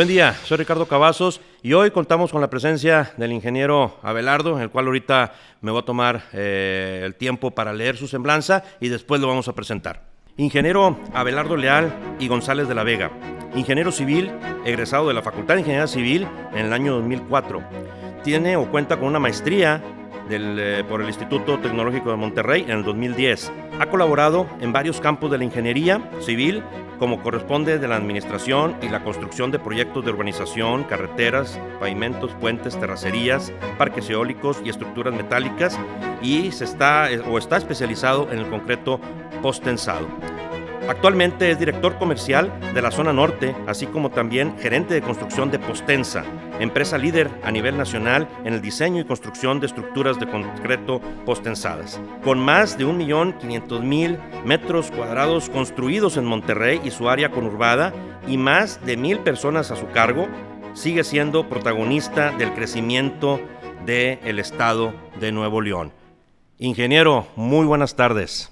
Buen día, soy Ricardo Cavazos y hoy contamos con la presencia del ingeniero Abelardo, el cual ahorita me voy a tomar el tiempo para leer su semblanza y después lo vamos a presentar. Ingeniero Abelardo Leal y González de la Vega, ingeniero civil, egresado de la Facultad de Ingeniería Civil en el año 2004. Tiene o cuenta con una maestría por el Instituto Tecnológico de Monterrey en el 2010. Ha colaborado en varios campos de la ingeniería civil, como corresponde de la administración y la construcción de proyectos de urbanización, carreteras, pavimentos, puentes, terracerías, parques eólicos y estructuras metálicas, y está especializado en el concreto posttensado. Actualmente es director comercial de la zona norte, así como también gerente de construcción de Postensa, empresa líder a nivel nacional en el diseño y construcción de estructuras de concreto posttensadas. Con más de 1.500.000 metros cuadrados construidos en Monterrey y su área conurbada y más de 1,000 personas a su cargo, sigue siendo protagonista del crecimiento del estado de Nuevo León. Ingeniero, muy buenas tardes.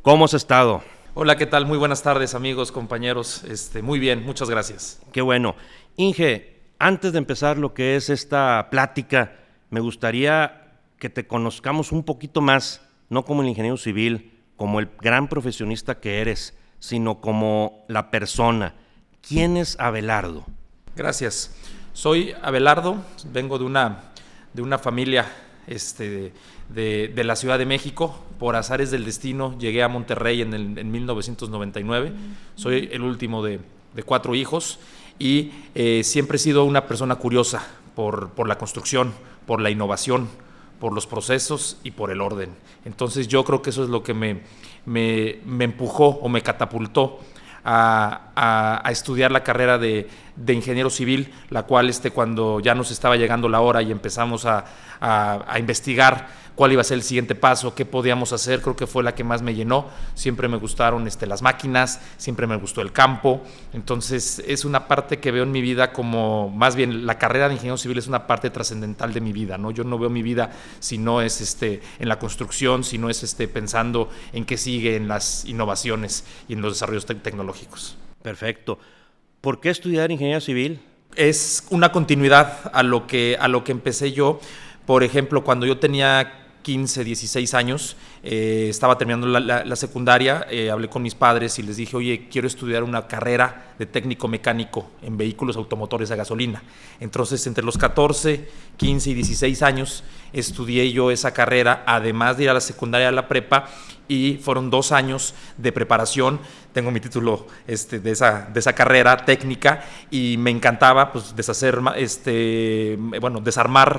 ¿Cómo has estado? Hola, ¿qué tal? Muy buenas tardes, amigos, compañeros. Muy bien, muchas gracias. Qué bueno. Inge, antes de empezar lo que es esta plática, me gustaría que te conozcamos un poquito más, no como el ingeniero civil, como el gran profesionista que eres, sino como la persona. ¿Quién es Abelardo? Gracias. Soy Abelardo, vengo de una familia de la Ciudad de México. Por azares del destino llegué a Monterrey en 1999. Soy el último de 4 hijos y siempre he sido una persona curiosa por la construcción, por la innovación, por los procesos y por el orden. Entonces yo creo que eso es lo que me empujó o me catapultó a estudiar la carrera de ingeniero civil, la cual cuando ya nos estaba llegando la hora y empezamos a investigar cuál iba a ser el siguiente paso, qué podíamos hacer, creo que fue la que más me llenó. Siempre me gustaron las máquinas, siempre me gustó el campo. Entonces es una parte que veo en mi vida como, más bien la carrera de ingeniero civil es una parte trascendental de mi vida, ¿no? Yo no veo mi vida si no es en la construcción, si no es pensando en qué sigue, en las innovaciones y en los desarrollos tecnológicos. Perfecto. ¿Por qué estudiar ingeniería civil? Es una continuidad a lo que empecé yo. Por ejemplo, cuando yo tenía 15, 16 años, estaba terminando la secundaria, hablé con mis padres y les dije, oye, quiero estudiar una carrera de técnico mecánico en vehículos automotores a gasolina. Entonces, entre los 14, 15 y 16 años, estudié yo esa carrera, además de ir a la secundaria, a la prepa, y fueron 2 años de preparación. Tengo mi título de esa carrera técnica y me encantaba pues desarmar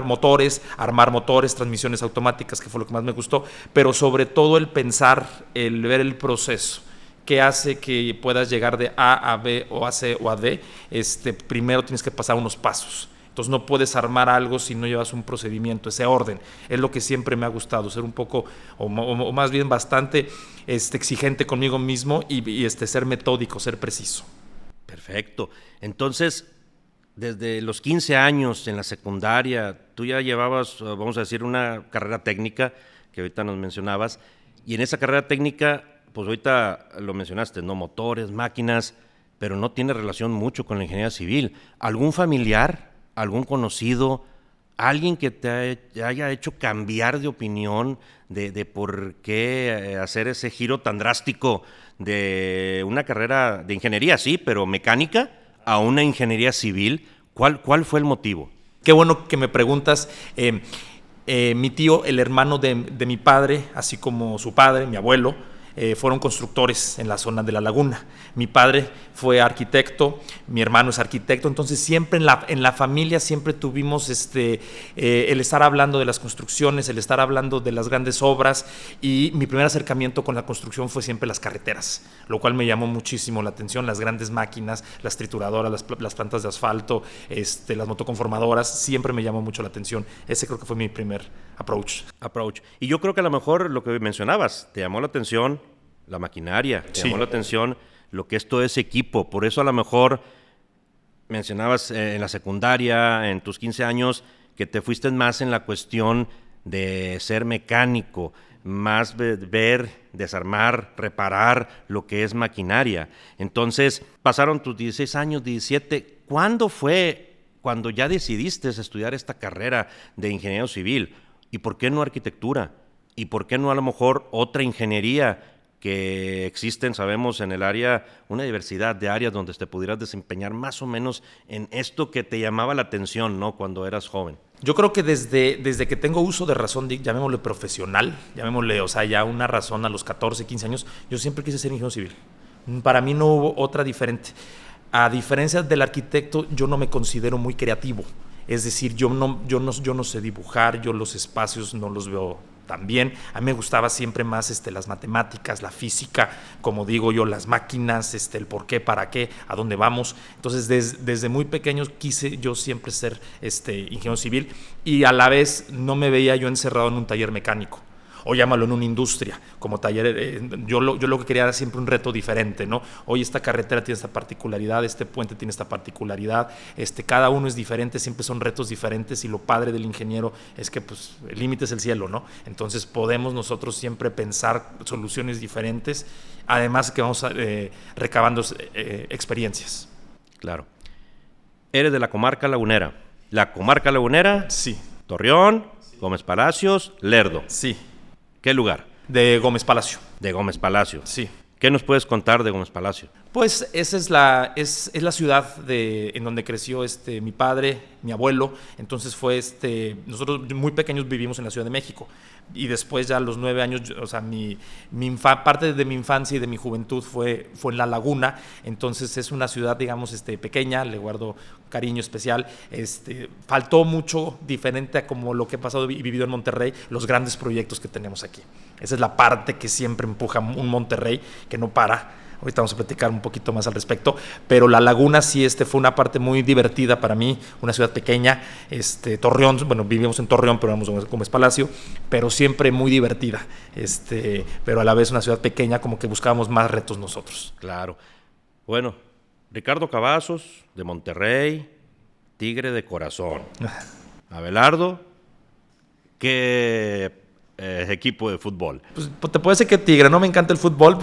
motores, armar motores, transmisiones automáticas, que fue lo que más me gustó, pero sobre todo el pensar, el ver el proceso que hace que puedas llegar de A a B o a C o a D. Primero tienes que pasar unos pasos. Entonces no puedes armar algo si no llevas un procedimiento, ese orden. Es lo que siempre me ha gustado, ser un poco, o más bien bastante exigente conmigo mismo y ser metódico, ser preciso. Perfecto. Entonces, desde los 15 años en la secundaria, tú ya llevabas, vamos a decir, una carrera técnica, que ahorita nos mencionabas, y en esa carrera técnica, pues ahorita lo mencionaste, ¿no? Motores, máquinas, pero no tiene relación mucho con la ingeniería civil. ¿Algún familiar, algún conocido, alguien que te haya hecho cambiar de opinión de por qué hacer ese giro tan drástico de una carrera de ingeniería, sí, pero mecánica, a una ingeniería civil? ¿Cuál fue el motivo? Qué bueno que me preguntas. Mi tío, el hermano de mi padre, así como su padre, mi abuelo, fueron constructores en la zona de la laguna. Mi padre fue arquitecto, mi hermano es arquitecto, entonces siempre en la familia siempre tuvimos el estar hablando de las construcciones, el estar hablando de las grandes obras, y mi primer acercamiento con la construcción fue siempre las carreteras, lo cual me llamó muchísimo la atención, las grandes máquinas, las trituradoras, las plantas de asfalto, las motoconformadoras, siempre me llamó mucho la atención. Ese creo que fue mi primer approach. Y yo creo que a lo mejor lo que mencionabas, te llamó la atención la maquinaria, te llamó la atención lo que es todo ese equipo. Por eso a lo mejor mencionabas en la secundaria, en tus 15 años, que te fuiste más en la cuestión de ser mecánico. más ver, desarmar, reparar lo que es maquinaria. Entonces, pasaron tus 16 años, 17. ¿Cuándo fue cuando ya decidiste estudiar esta carrera de ingeniero civil? ¿Y por qué no arquitectura? ¿Y por qué no a lo mejor otra ingeniería que existen, sabemos, en el área, una diversidad de áreas donde te pudieras desempeñar más o menos en esto que te llamaba la atención, ¿no?, cuando eras joven? Yo creo que desde que tengo uso de razón, llamémosle profesional, llamémosle, o sea, ya una razón a los 14, 15 años, yo siempre quise ser ingeniero civil. Para mí no hubo otra diferente. A diferencia del arquitecto, yo no me considero muy creativo. Es decir, yo no sé dibujar, yo los espacios no los veo tan bien. A mí me gustaba siempre más las matemáticas, la física, como digo yo, las máquinas, el por qué, para qué, a dónde vamos. Entonces, desde muy pequeño quise yo siempre ser ingeniero civil, y a la vez no me veía yo encerrado en un taller mecánico, o llámalo en una industria, como taller. Yo lo que quería era siempre un reto diferente, ¿no? Hoy esta carretera tiene esta particularidad, este puente tiene esta particularidad, cada uno es diferente, siempre son retos diferentes, y lo padre del ingeniero es que pues, el límite es el cielo, ¿no? Entonces podemos nosotros siempre pensar soluciones diferentes, además que vamos recabando experiencias. Claro. Eres de la comarca lagunera. La comarca lagunera, Sí. Torreón, Gómez Palacios, Lerdo. Sí. ¿Qué lugar? De Gómez Palacio. De Gómez Palacio. Sí. ¿Qué nos puedes contar de Gómez Palacio? Pues esa es la ciudad en donde creció mi padre, mi abuelo. Entonces fue nosotros muy pequeños vivimos en la Ciudad de México, y después ya a los 9 años, o sea, parte de mi infancia y de mi juventud fue en La Laguna. Entonces es una ciudad, digamos, pequeña, le guardo cariño especial. Faltó mucho diferente a como lo que he pasado y vivido en Monterrey, los grandes proyectos que tenemos aquí. Esa es la parte que siempre empuja un Monterrey que no para. Ahorita vamos a platicar un poquito más al respecto, pero La Laguna sí fue una parte muy divertida para mí, una ciudad pequeña. Torreón, bueno, vivimos en Torreón, pero vamos a Gómez Palacio, pero siempre muy divertida, pero a la vez una ciudad pequeña, como que buscábamos más retos nosotros. Claro. Bueno, Ricardo Cavazos, de Monterrey, tigre de corazón. Abelardo, ¿qué equipo de fútbol? Pues te puedo decir que Tigre, no me encanta el fútbol,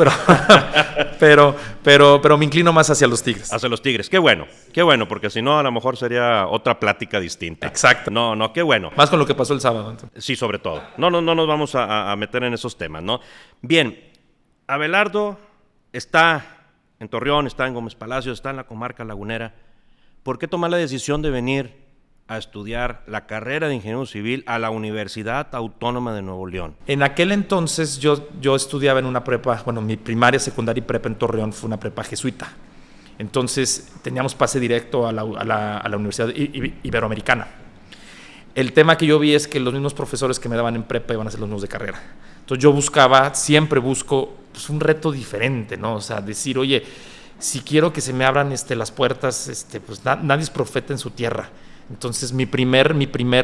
pero me inclino más hacia los Tigres. Hacia los Tigres, qué bueno, porque si no a lo mejor sería otra plática distinta. Exacto. No, qué bueno. Más con lo que pasó el sábado. Entonces. Sí, sobre todo. No nos vamos a meter en esos temas, ¿no? Bien, Abelardo está en Torreón, está en Gómez Palacio, está en la comarca lagunera. ¿Por qué tomar la decisión de venir a estudiar la carrera de ingeniero civil a la Universidad Autónoma de Nuevo León? En aquel entonces yo estudiaba en una prepa, bueno, mi primaria, secundaria y prepa en Torreón fue una prepa jesuita. Entonces teníamos pase directo a la Universidad Iberoamericana. El tema que yo vi es que los mismos profesores que me daban en prepa iban a ser los mismos de carrera. Entonces yo siempre busco pues, un reto diferente, ¿no? O sea, decir, oye, si quiero que se me abran las puertas, pues nadie es profeta en su tierra. Entonces mi primer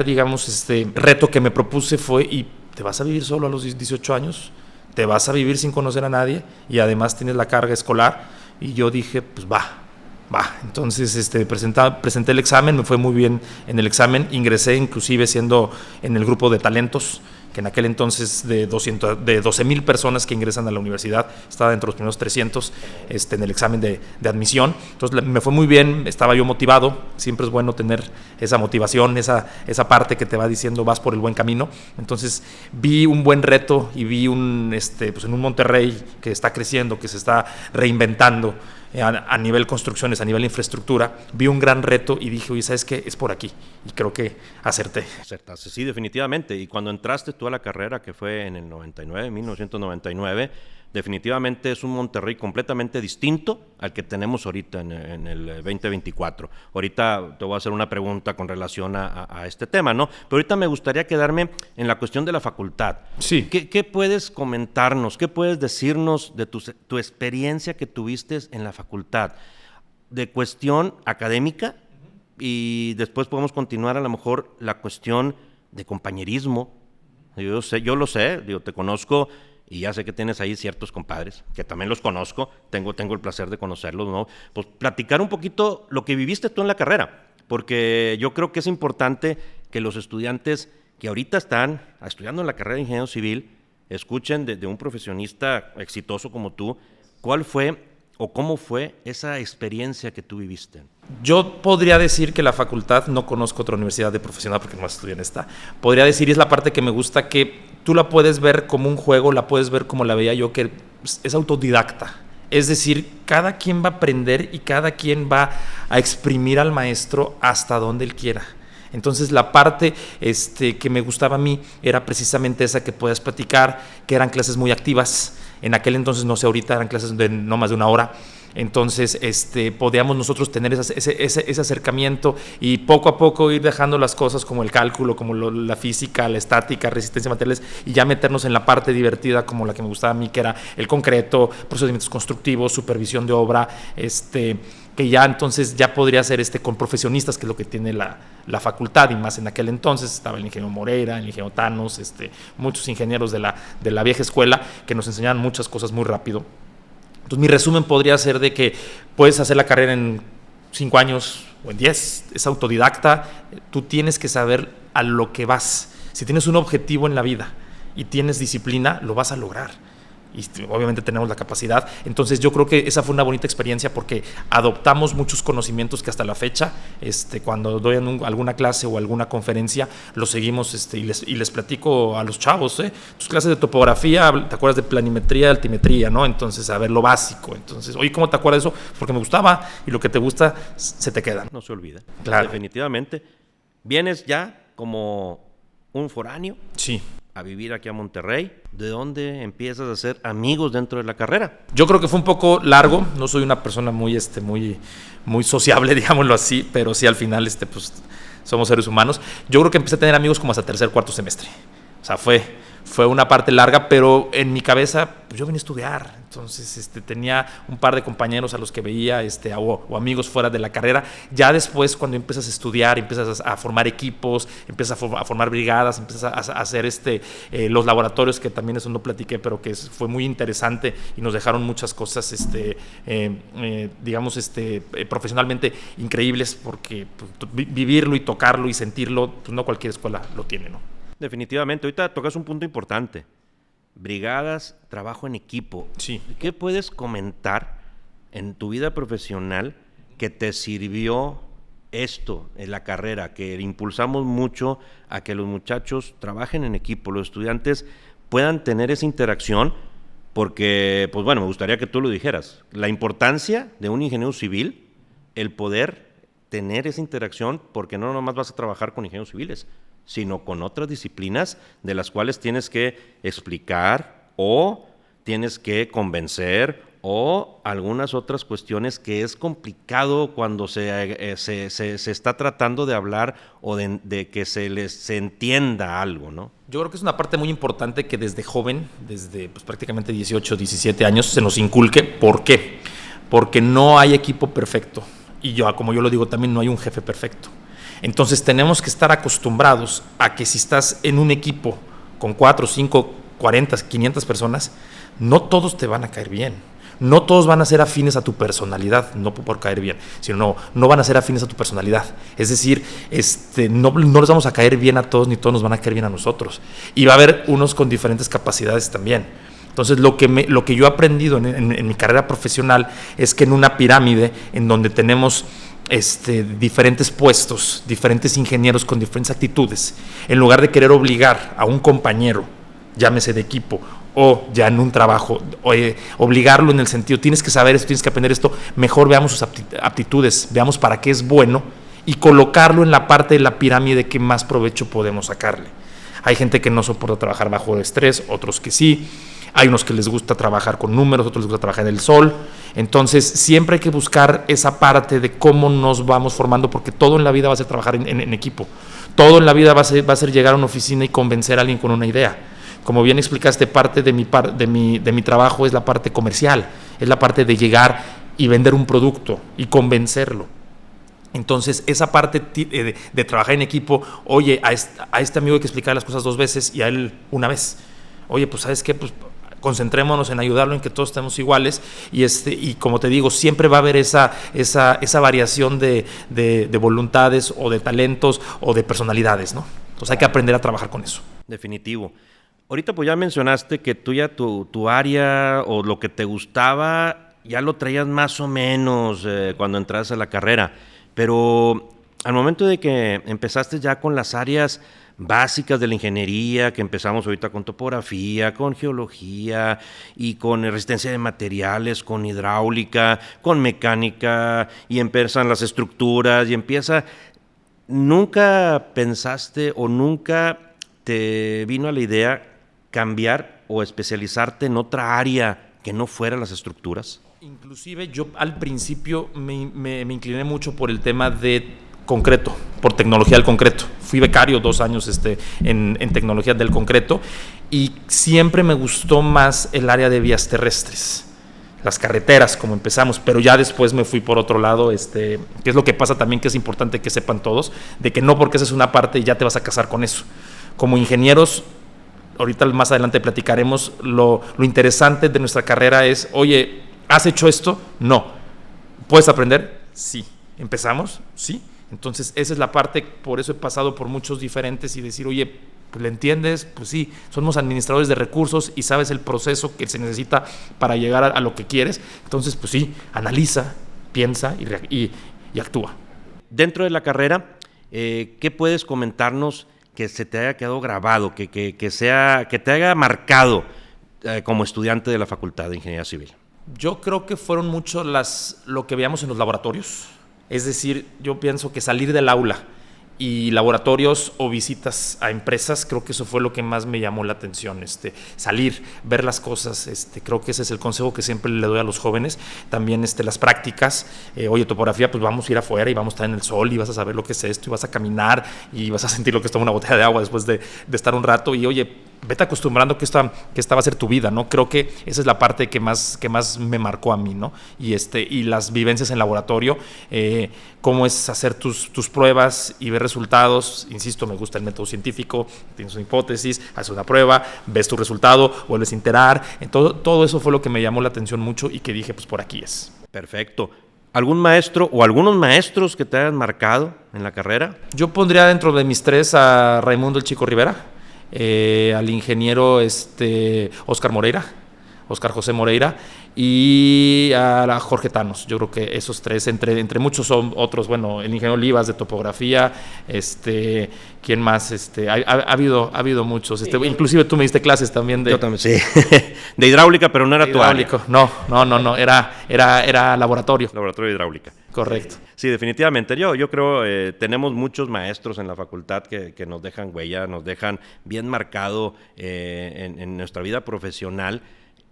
digamos, reto que me propuse fue, ¿y te vas a vivir solo a los 18 años? ¿Te vas a vivir sin conocer a nadie? Y además tienes la carga escolar. Y yo dije, pues va. Entonces presenté el examen, me fue muy bien en el examen, ingresé inclusive siendo en el grupo de talentos, que en aquel entonces de 12,000 personas que ingresan a la universidad, estaba dentro de los primeros 300 en el examen de admisión. Entonces me fue muy bien, estaba yo motivado, siempre es bueno tener esa motivación, esa parte que te va diciendo vas por el buen camino. Entonces vi un buen reto y vi pues en un Monterrey que está creciendo, que se está reinventando a nivel construcciones, a nivel infraestructura, vi un gran reto y dije, oye, ¿sabes qué? Es por aquí. Y creo que acerté. Acertaste, sí, definitivamente. Y cuando entraste tú a la carrera, que fue en el 1999, definitivamente es un Monterrey completamente distinto al que tenemos ahorita en el 2024. Ahorita te voy a hacer una pregunta con relación a este tema, ¿no? Pero ahorita me gustaría quedarme en la cuestión de la facultad. Sí. ¿Qué puedes comentarnos? ¿Qué puedes decirnos de tu experiencia que tuviste en la facultad? De cuestión académica, y después podemos continuar a lo mejor la cuestión de compañerismo. Yo lo sé, te conozco y ya sé que tienes ahí ciertos compadres, que también los conozco, tengo el placer de conocerlos, ¿no? Pues platicar un poquito lo que viviste tú en la carrera, porque yo creo que es importante que los estudiantes que ahorita están estudiando en la carrera de ingeniero civil escuchen de un profesionista exitoso como tú, ¿cuál fue o cómo fue esa experiencia que tú viviste? Yo podría decir que la facultad, no conozco otra universidad de profesional porque no estudié en esta, podría decir, y es la parte que me gusta, que tú la puedes ver como un juego, la puedes ver como la veía yo, que es autodidacta. Es decir, cada quien va a aprender y cada quien va a exprimir al maestro hasta donde él quiera. Entonces la parte que me gustaba a mí era precisamente esa que puedas platicar, que eran clases muy activas. En aquel entonces, no sé, ahorita eran clases de no más de una hora. Entonces podíamos nosotros tener ese acercamiento y poco a poco ir dejando las cosas como el cálculo, como la física, la estática, resistencia a materiales, y ya meternos en la parte divertida como la que me gustaba a mí, que era el concreto, procedimientos constructivos, supervisión de obra, que ya entonces ya podría ser con profesionistas, que es lo que tiene la facultad, y más en aquel entonces estaba el ingeniero Moreira, el ingeniero Thanos, muchos ingenieros de la vieja escuela que nos enseñaban muchas cosas muy rápido. Entonces mi resumen podría ser de que puedes hacer la carrera en 5 años o en 10, es autodidacta, tú tienes que saber a lo que vas. Si tienes un objetivo en la vida y tienes disciplina, lo vas a lograr. Y obviamente tenemos la capacidad. Entonces yo creo que esa fue una bonita experiencia porque adoptamos muchos conocimientos que hasta la fecha, cuando doy alguna clase o alguna conferencia, lo seguimos y les platico a los chavos, tus clases de topografía, ¿te acuerdas de planimetría, de altimetría, no? Entonces, a ver, lo básico. Entonces, oye, ¿cómo te acuerdas de eso? Porque me gustaba, y lo que te gusta se te queda. No se olvida. Claro. Definitivamente. Vienes ya como un foráneo. Sí. A vivir aquí a Monterrey. ¿De dónde empiezas a hacer amigos dentro de la carrera? Yo creo que fue un poco largo. No soy una persona muy sociable, digámoslo así, pero sí al final pues somos seres humanos. Yo creo que empecé a tener amigos como hasta tercer, cuarto semestre. O sea, fue una parte larga, pero en mi cabeza pues yo venía a estudiar. Entonces tenía un par de compañeros a los que veía o amigos fuera de la carrera. Ya después, cuando empiezas a estudiar, empiezas a formar equipos, empiezas a formar brigadas, empiezas a hacer los laboratorios, que también eso no platiqué, pero que fue muy interesante y nos dejaron muchas cosas profesionalmente increíbles, porque pues, vivirlo y tocarlo y sentirlo, pues no cualquier escuela lo tiene, ¿no? Definitivamente. Ahorita tocas un punto importante. Brigadas, trabajo en equipo. Sí. ¿Qué puedes comentar en tu vida profesional que te sirvió esto en la carrera? Que impulsamos mucho a que los muchachos trabajen en equipo, los estudiantes puedan tener esa interacción, porque, pues bueno, me gustaría que tú lo dijeras. La importancia de un ingeniero civil, el poder tener esa interacción, porque no nomás vas a trabajar con ingenieros civiles, sino con otras disciplinas de las cuales tienes que explicar o tienes que convencer, o algunas otras cuestiones que es complicado cuando se está tratando de hablar o de que se entienda algo, ¿no? Yo creo que es una parte muy importante que desde joven, desde pues, prácticamente 18, 17 años, se nos inculque. ¿Por qué? Porque no hay equipo perfecto. Y como yo lo digo también, no hay un jefe perfecto. Entonces tenemos que estar acostumbrados a que si estás en un equipo con 4, 5, 40, 500 personas, no todos te van a caer bien. No todos van a ser afines a tu personalidad, no por caer bien, sino no van a ser afines a tu personalidad. Es decir, no les vamos a caer bien a todos, ni todos nos van a caer bien a nosotros. Y va a haber unos con diferentes capacidades también. Entonces, lo que yo he aprendido en mi carrera profesional es que en una pirámide en donde tenemos diferentes puestos, diferentes ingenieros con diferentes actitudes, en lugar de querer obligar a un compañero, llámese de equipo, o ya en un trabajo, obligarlo en el sentido, tienes que saber esto, tienes que aprender esto, mejor veamos sus aptitudes, veamos para qué es bueno y colocarlo en la parte de la pirámide que más provecho podemos sacarle. Hay gente que no soporta trabajar bajo estrés, otros que sí. Hay unos que les gusta trabajar con números, otros les gusta trabajar en el sol. Entonces, siempre hay que buscar esa parte de cómo nos vamos formando, porque todo en la vida va a ser trabajar en equipo. Todo en la vida va a ser llegar a una oficina y convencer a alguien con una idea. Como bien explicaste, parte de mi trabajo es la parte comercial, es la parte de llegar y vender un producto y convencerlo. Entonces, esa parte de trabajar en equipo, oye, a este amigo hay que explicar las cosas 2 veces y a él una vez. Oye, pues, ¿sabes qué? Pues concentrémonos en ayudarlo, en que todos estemos iguales, y como te digo, siempre va a haber esa variación de voluntades o de talentos o de personalidades, ¿no? Entonces hay que aprender a trabajar con eso. Definitivo. Ahorita pues ya mencionaste que tú ya tu área o lo que te gustaba ya lo traías más o menos cuando entraste a la carrera, pero al momento de que empezaste ya con las áreas básicas de la ingeniería, que empezamos ahorita con topografía, con geología y con resistencia de materiales, con hidráulica, con mecánica, y empiezan las estructuras y ¿nunca pensaste o nunca te vino a la idea cambiar o especializarte en otra área que no fuera las estructuras? Inclusive yo al principio me incliné mucho por el tema de concreto, por tecnología del concreto. Fui becario 2 años en tecnología del concreto y siempre me gustó más el área de vías terrestres, las carreteras, como empezamos, pero ya después me fui por otro lado, que es lo que pasa también, que es importante que sepan todos, de que no porque esa es una parte y ya te vas a casar con eso. Como ingenieros, ahorita más adelante platicaremos, lo interesante de nuestra carrera es, oye, ¿has hecho esto? No. ¿Puedes aprender? Sí. ¿Empezamos? Sí. Entonces esa es la parte, por eso he pasado por muchos diferentes y decir, oye, pues ¿le entiendes? Pues sí, somos administradores de recursos y sabes el proceso que se necesita para llegar a lo que quieres. Entonces, pues sí, analiza, piensa y actúa. Dentro de la carrera, ¿qué puedes comentarnos que se te haya quedado grabado, que te haya marcado como estudiante de la Facultad de Ingeniería Civil? Yo creo que fueron mucho lo que veíamos en los laboratorios. Es decir, yo pienso que salir del aula y laboratorios o visitas a empresas, creo que eso fue lo que más me llamó la atención, salir, ver las cosas, creo que ese es el consejo que siempre le doy a los jóvenes. También las prácticas, oye, topografía, pues vamos a ir afuera y vamos a estar en el sol y vas a saber lo que es esto y vas a caminar y vas a sentir lo que es tomar una botella de agua después de estar un rato y oye, vete acostumbrando que esta va a ser tu vida, ¿no? Creo que esa es la parte que más me marcó a mí, ¿no? Y las vivencias en laboratorio, cómo es hacer tus pruebas y ver resultados. Insisto, me gusta el método científico, tienes una hipótesis, haces una prueba, ves tu resultado, vuelves a iterar. Todo eso fue lo que me llamó la atención mucho y que dije, pues por aquí es. Perfecto. ¿Algún maestro o algunos maestros que te hayan marcado en la carrera? Yo pondría dentro de mis 3 a Raimundo el Chico Rivera, al ingeniero Óscar José Moreira y a Jorge Tanos. Yo creo que esos 3, entre muchos otros, bueno, el ingeniero Olivas de topografía, ¿quién más? Ha habido muchos, sí. Inclusive tú me diste clases también de... Yo también, sí. De hidráulica, pero no era tu área. No, era laboratorio. Laboratorio de hidráulica. Correcto. Sí, definitivamente. Yo creo tenemos muchos maestros en la facultad que nos dejan huella, nos dejan bien marcado en nuestra vida profesional.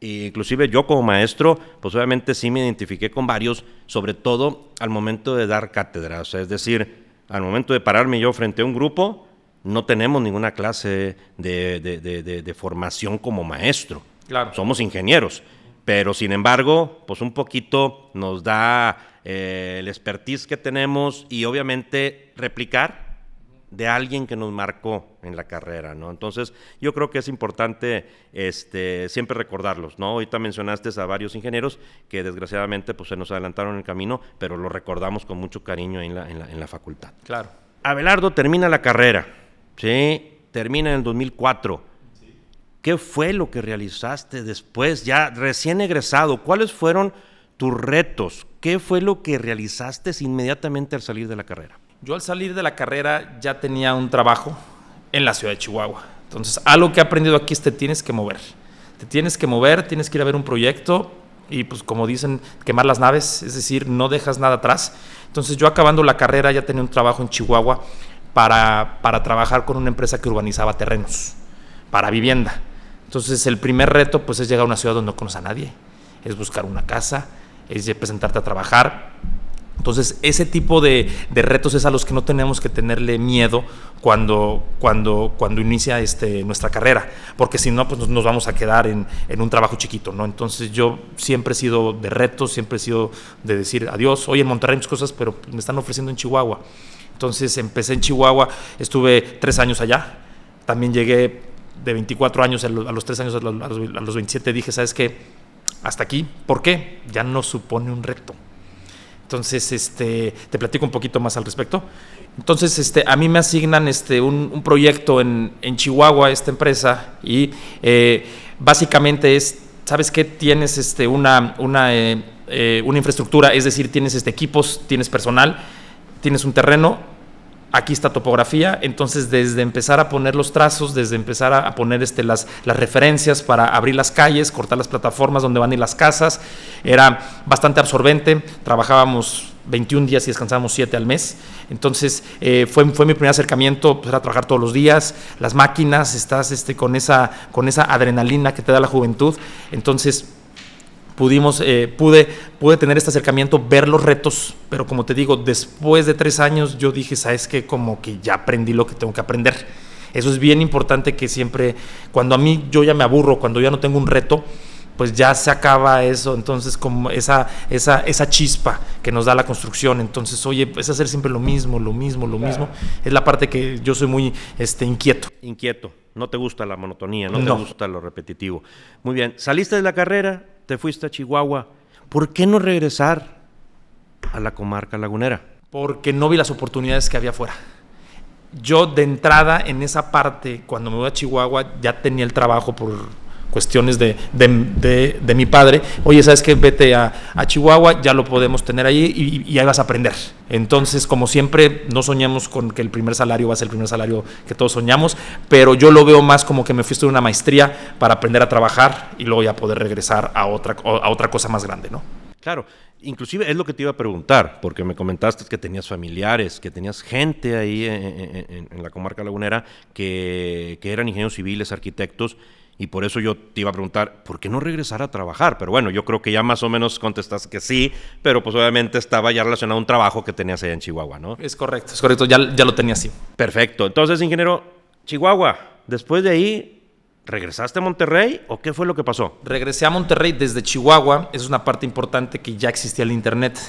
E inclusive yo como maestro, pues obviamente sí me identifiqué con varios, sobre todo al momento de dar cátedra. O sea, es decir, al momento de pararme yo frente a un grupo, no tenemos ninguna clase de formación como maestro. Claro. Somos ingenieros, pero sin embargo, pues un poquito nos da el expertise que tenemos y obviamente replicar de alguien que nos marcó en la carrera, ¿no? Entonces, yo creo que es importante siempre recordarlos, ¿no? Ahorita mencionaste a varios ingenieros que desgraciadamente pues, se nos adelantaron en el camino, pero los recordamos con mucho cariño en la facultad. Claro. Abelardo termina la carrera, ¿sí? Termina en el 2004. Sí. ¿Qué fue lo que realizaste después, ya recién egresado? ¿Cuáles fueron tus retos? ¿Qué fue lo que realizaste inmediatamente al salir de la carrera? Yo al salir de la carrera ya tenía un trabajo en la ciudad de Chihuahua. Entonces, algo que he aprendido aquí es te tienes que mover. Te tienes que mover, tienes que ir a ver un proyecto y, pues, como dicen, quemar las naves, es decir, no dejas nada atrás. Entonces, yo acabando la carrera ya tenía un trabajo en Chihuahua para trabajar con una empresa que urbanizaba terrenos para vivienda. Entonces, el primer reto, pues, es llegar a una ciudad donde no conoces a nadie. Es buscar una casa, es presentarte a trabajar. Entonces, ese tipo de retos es a los que no tenemos que tenerle miedo cuando inicia nuestra carrera, porque si no, pues nos vamos a quedar en un trabajo chiquito, ¿no? Entonces, yo siempre he sido de retos, siempre he sido de decir adiós. Oye, en Monterrey hay muchas cosas, pero me están ofreciendo en Chihuahua. Entonces, empecé en Chihuahua, estuve 3 años allá. También llegué de 24 años, a los 3 años, a los 27, dije, ¿sabes qué? Hasta aquí. ¿Por qué? Ya no supone un reto. Entonces, te platico un poquito más al respecto. Entonces, a mí me asignan un proyecto en Chihuahua, esta empresa, y básicamente es, ¿sabes qué? Tienes una infraestructura, es decir, tienes equipos, tienes personal, tienes un terreno, aquí está topografía, entonces desde empezar a poner los trazos, desde empezar a poner las referencias para abrir las calles, cortar las plataformas donde van a ir las casas, era bastante absorbente, trabajábamos 21 días y descansábamos 7 al mes, entonces fue mi primer acercamiento, pues, era trabajar todos los días, las máquinas, estás con esa adrenalina que te da la juventud, entonces pude tener este acercamiento, ver los retos, pero como te digo, después de 3 años yo dije, ¿sabes qué? Como que ya aprendí lo que tengo que aprender. Eso es bien importante, que siempre, cuando a mí yo ya me aburro, cuando ya no tengo un reto, pues ya se acaba eso, entonces como esa chispa que nos da la construcción, entonces oye, es hacer siempre lo mismo, es la parte que yo soy muy inquieto. No te gusta la monotonía, no te gusta lo repetitivo. Muy bien, saliste de la carrera, te fuiste a Chihuahua. ¿Por qué no regresar a la comarca lagunera? Porque no vi las oportunidades que había afuera. Yo de entrada en esa parte, cuando me voy a Chihuahua, ya tenía el trabajo por cuestiones de mi padre. Oye, ¿sabes qué? Vete a Chihuahua, ya lo podemos tener ahí y ahí vas a aprender. Entonces, como siempre, no soñamos con que el primer salario va a ser el primer salario que todos soñamos, pero yo lo veo más como que me fui a estudiar una maestría para aprender a trabajar y luego ya poder regresar a otra cosa más grande, ¿no? Claro, inclusive es lo que te iba a preguntar, porque me comentaste que tenías familiares, que tenías gente ahí en la comarca lagunera que eran ingenieros civiles, arquitectos, y por eso yo te iba a preguntar, ¿por qué no regresar a trabajar? Pero bueno, yo creo que ya más o menos contestaste que sí, pero pues obviamente estaba ya relacionado a un trabajo que tenías allá en Chihuahua, ¿no? Es correcto, ya lo tenía así. Perfecto, entonces, ingeniero, Chihuahua, después de ahí, ¿regresaste a Monterrey o qué fue lo que pasó? Regresé a Monterrey desde Chihuahua, esa es una parte importante, que ya existía el internet,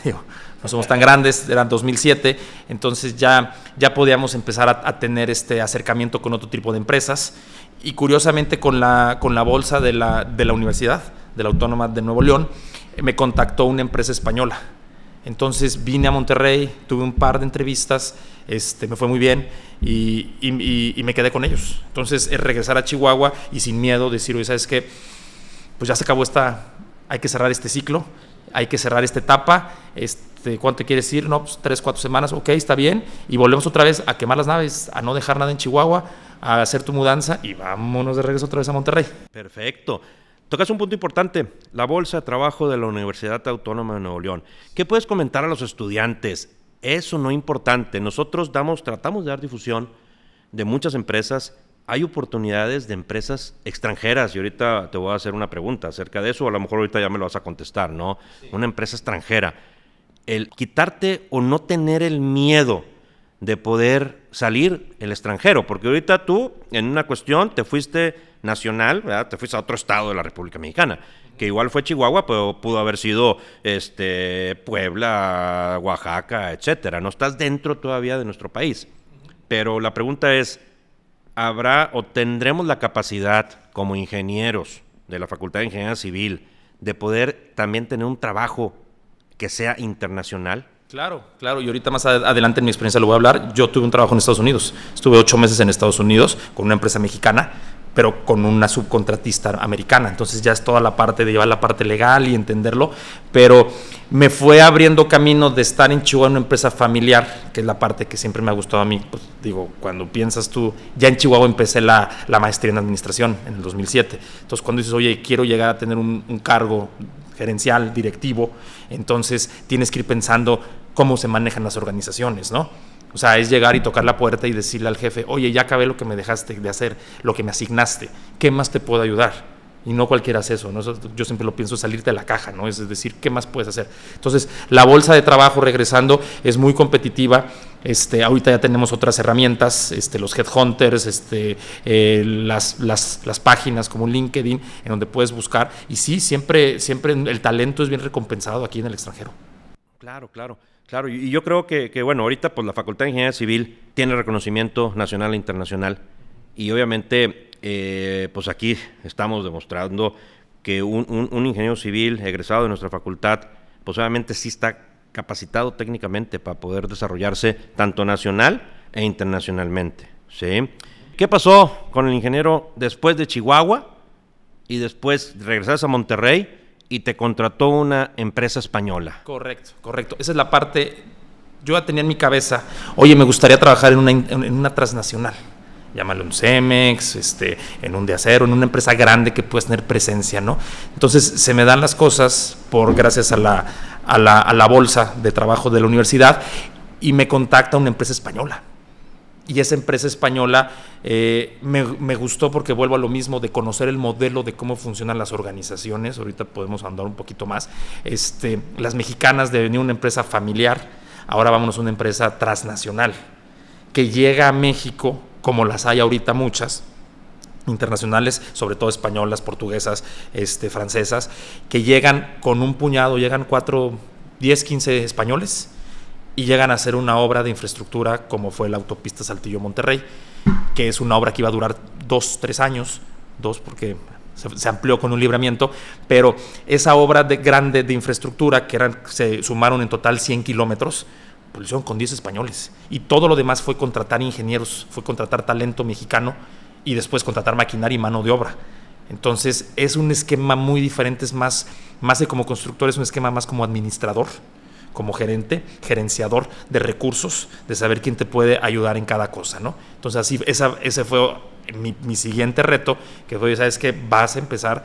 no somos tan grandes, era 2007, entonces ya podíamos empezar a tener este acercamiento con otro tipo de empresas, y curiosamente con la bolsa de la universidad, de la Autónoma de Nuevo León, me contactó una empresa española. Entonces vine a Monterrey, tuve un par de entrevistas, me fue muy bien y me quedé con ellos. Entonces es regresar a Chihuahua y sin miedo decir, oye, ¿sabes qué? Pues ya se acabó hay que cerrar este ciclo, hay que cerrar esta etapa, ¿cuánto te quieres ir? No, pues 3, 4 semanas, ok, está bien, y volvemos otra vez a quemar las naves, a no dejar nada en Chihuahua, a hacer tu mudanza y vámonos de regreso otra vez a Monterrey. Perfecto. Tocas un punto importante, la bolsa de trabajo de la Universidad Autónoma de Nuevo León. ¿Qué puedes comentar a los estudiantes? Eso no es importante. Nosotros tratamos de dar difusión de muchas empresas. Hay oportunidades de empresas extranjeras y ahorita te voy a hacer una pregunta acerca de eso, o a lo mejor ahorita ya me lo vas a contestar, ¿no? Sí. Una empresa extranjera. El quitarte o no tener el miedo de poder salir el extranjero, porque ahorita tú en una cuestión te fuiste nacional, ¿verdad? Te fuiste a otro estado de la República Mexicana, que igual fue Chihuahua, pero pudo haber sido Puebla, Oaxaca, etcétera. No estás dentro todavía de nuestro país. Pero la pregunta es, ¿habrá o tendremos la capacidad como ingenieros de la Facultad de Ingeniería Civil de poder también tener un trabajo que sea internacional? Claro, y ahorita más adelante en mi experiencia lo voy a hablar. Yo tuve un trabajo en Estados Unidos, estuve 8 meses en Estados Unidos con una empresa mexicana, pero con una subcontratista americana, entonces ya es toda la parte de llevar la parte legal y entenderlo, pero me fue abriendo camino de estar en Chihuahua en una empresa familiar, que es la parte que siempre me ha gustado a mí. Pues digo, cuando piensas tú, ya en Chihuahua empecé la maestría en administración en el 2007, entonces cuando dices, oye, quiero llegar a tener un cargo gerencial, directivo, entonces tienes que ir pensando cómo se manejan las organizaciones, ¿no? O sea, es llegar y tocar la puerta y decirle al jefe, oye, ya acabé lo que me dejaste de hacer, lo que me asignaste, ¿qué más te puedo ayudar? Y no cualquiera hace eso, ¿no? Yo siempre lo pienso, salirte de la caja, ¿no? Es decir, ¿qué más puedes hacer? Entonces, la bolsa de trabajo, regresando, es muy competitiva. Ahorita ya tenemos otras herramientas, los headhunters, las páginas como LinkedIn, en donde puedes buscar. Y sí, siempre el talento es bien recompensado aquí en el extranjero. Claro, y yo creo que bueno, ahorita pues la Facultad de Ingeniería Civil tiene reconocimiento nacional e internacional y obviamente pues aquí estamos demostrando que un ingeniero civil egresado de nuestra facultad pues obviamente sí está capacitado técnicamente para poder desarrollarse tanto nacional e internacionalmente, ¿sí? ¿Qué pasó con el ingeniero después de Chihuahua y después regresaste a Monterrey y te contrató una empresa española? Correcto. Esa es la parte. Yo ya tenía en mi cabeza, oye, me gustaría trabajar en una transnacional. Llámalo un Cemex, en un de acero, en una empresa grande que puedas tener presencia, ¿no? Entonces se me dan las cosas gracias a la bolsa de trabajo de la universidad y me contacta una empresa española. Y esa empresa española me gustó porque vuelvo a lo mismo de conocer el modelo de cómo funcionan las organizaciones. Ahorita podemos andar un poquito más. Las mexicanas de venir una empresa familiar, ahora vámonos a una empresa transnacional que llega a México, como las hay ahorita muchas, internacionales, sobre todo españolas, portuguesas, francesas, que llegan con un puñado, llegan 4, 10, 15 españoles y llegan a hacer una obra de infraestructura como fue la autopista Saltillo-Monterrey, que es una obra que iba a durar 2, 3 años, 2 porque se amplió con un libramiento, pero esa obra grande de infraestructura, se sumaron en total 100 kilómetros, pues lo hicieron con 10 españoles. Y todo lo demás fue contratar ingenieros, fue contratar talento mexicano y después contratar maquinaria y mano de obra. Entonces es un esquema muy diferente, es más de como constructor, es un esquema más como administrador, como gerenciador de recursos, de saber quién te puede ayudar en cada cosa, ¿no? Entonces así, ese fue mi siguiente reto, que fue, ¿sabes qué? Vas a empezar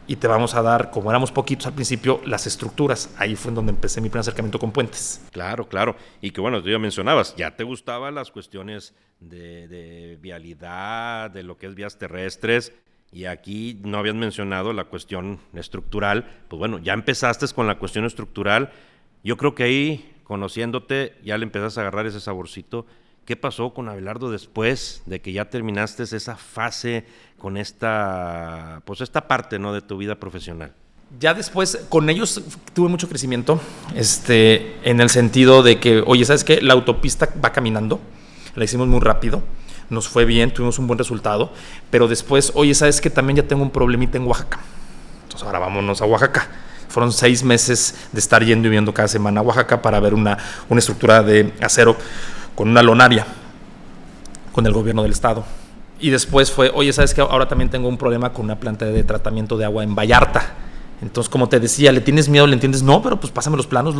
y te vamos a dar, como éramos poquitos al principio, las estructuras. Ahí fue en donde empecé mi primer acercamiento con puentes. Claro. Y que bueno, tú ya mencionabas, ya te gustaban las cuestiones de vialidad, de lo que es vías terrestres, y aquí no habías mencionado la cuestión estructural. Pues bueno, ya empezaste con la cuestión estructural. Yo creo que ahí, conociéndote, ya le empezaste a agarrar ese saborcito. ¿Qué pasó con Abelardo después de que ya terminaste esa fase con esta parte, ¿no?, de tu vida profesional? Ya después, con ellos tuve mucho crecimiento, en el sentido de que, oye, ¿sabes qué? La autopista va caminando, la hicimos muy rápido, nos fue bien, tuvimos un buen resultado, pero después, oye, ¿sabes qué? También ya tengo un problemita en Oaxaca. Entonces ahora vámonos a Oaxaca. Fueron 6 meses de estar yendo y viendo cada semana a Oaxaca para ver una estructura de acero con una lonaria con el gobierno del estado. Y después fue, oye, ¿sabes qué? Ahora también tengo un problema con una planta de tratamiento de agua en Vallarta. Entonces, como te decía, ¿le tienes miedo? ¿Le entiendes? No, pero pues pásame los planos,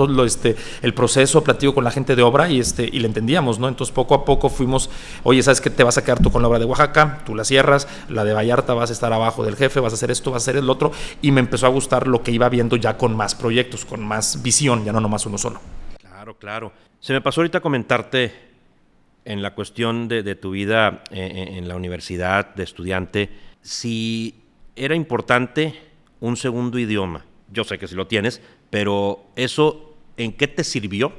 el proceso, platico con la gente de obra y le entendíamos, ¿no? Entonces, poco a poco fuimos, oye, ¿sabes qué? Te vas a quedar tú con la obra de Oaxaca, tú la cierras, la de Vallarta vas a estar abajo del jefe, vas a hacer esto, vas a hacer el otro, y me empezó a gustar lo que iba viendo ya con más proyectos, con más visión, ya no nomás uno solo. Claro. Se me pasó ahorita comentarte en la cuestión de tu vida en la universidad de estudiante, si era importante un segundo idioma. Yo sé que sí lo tienes, pero eso, ¿en qué te sirvió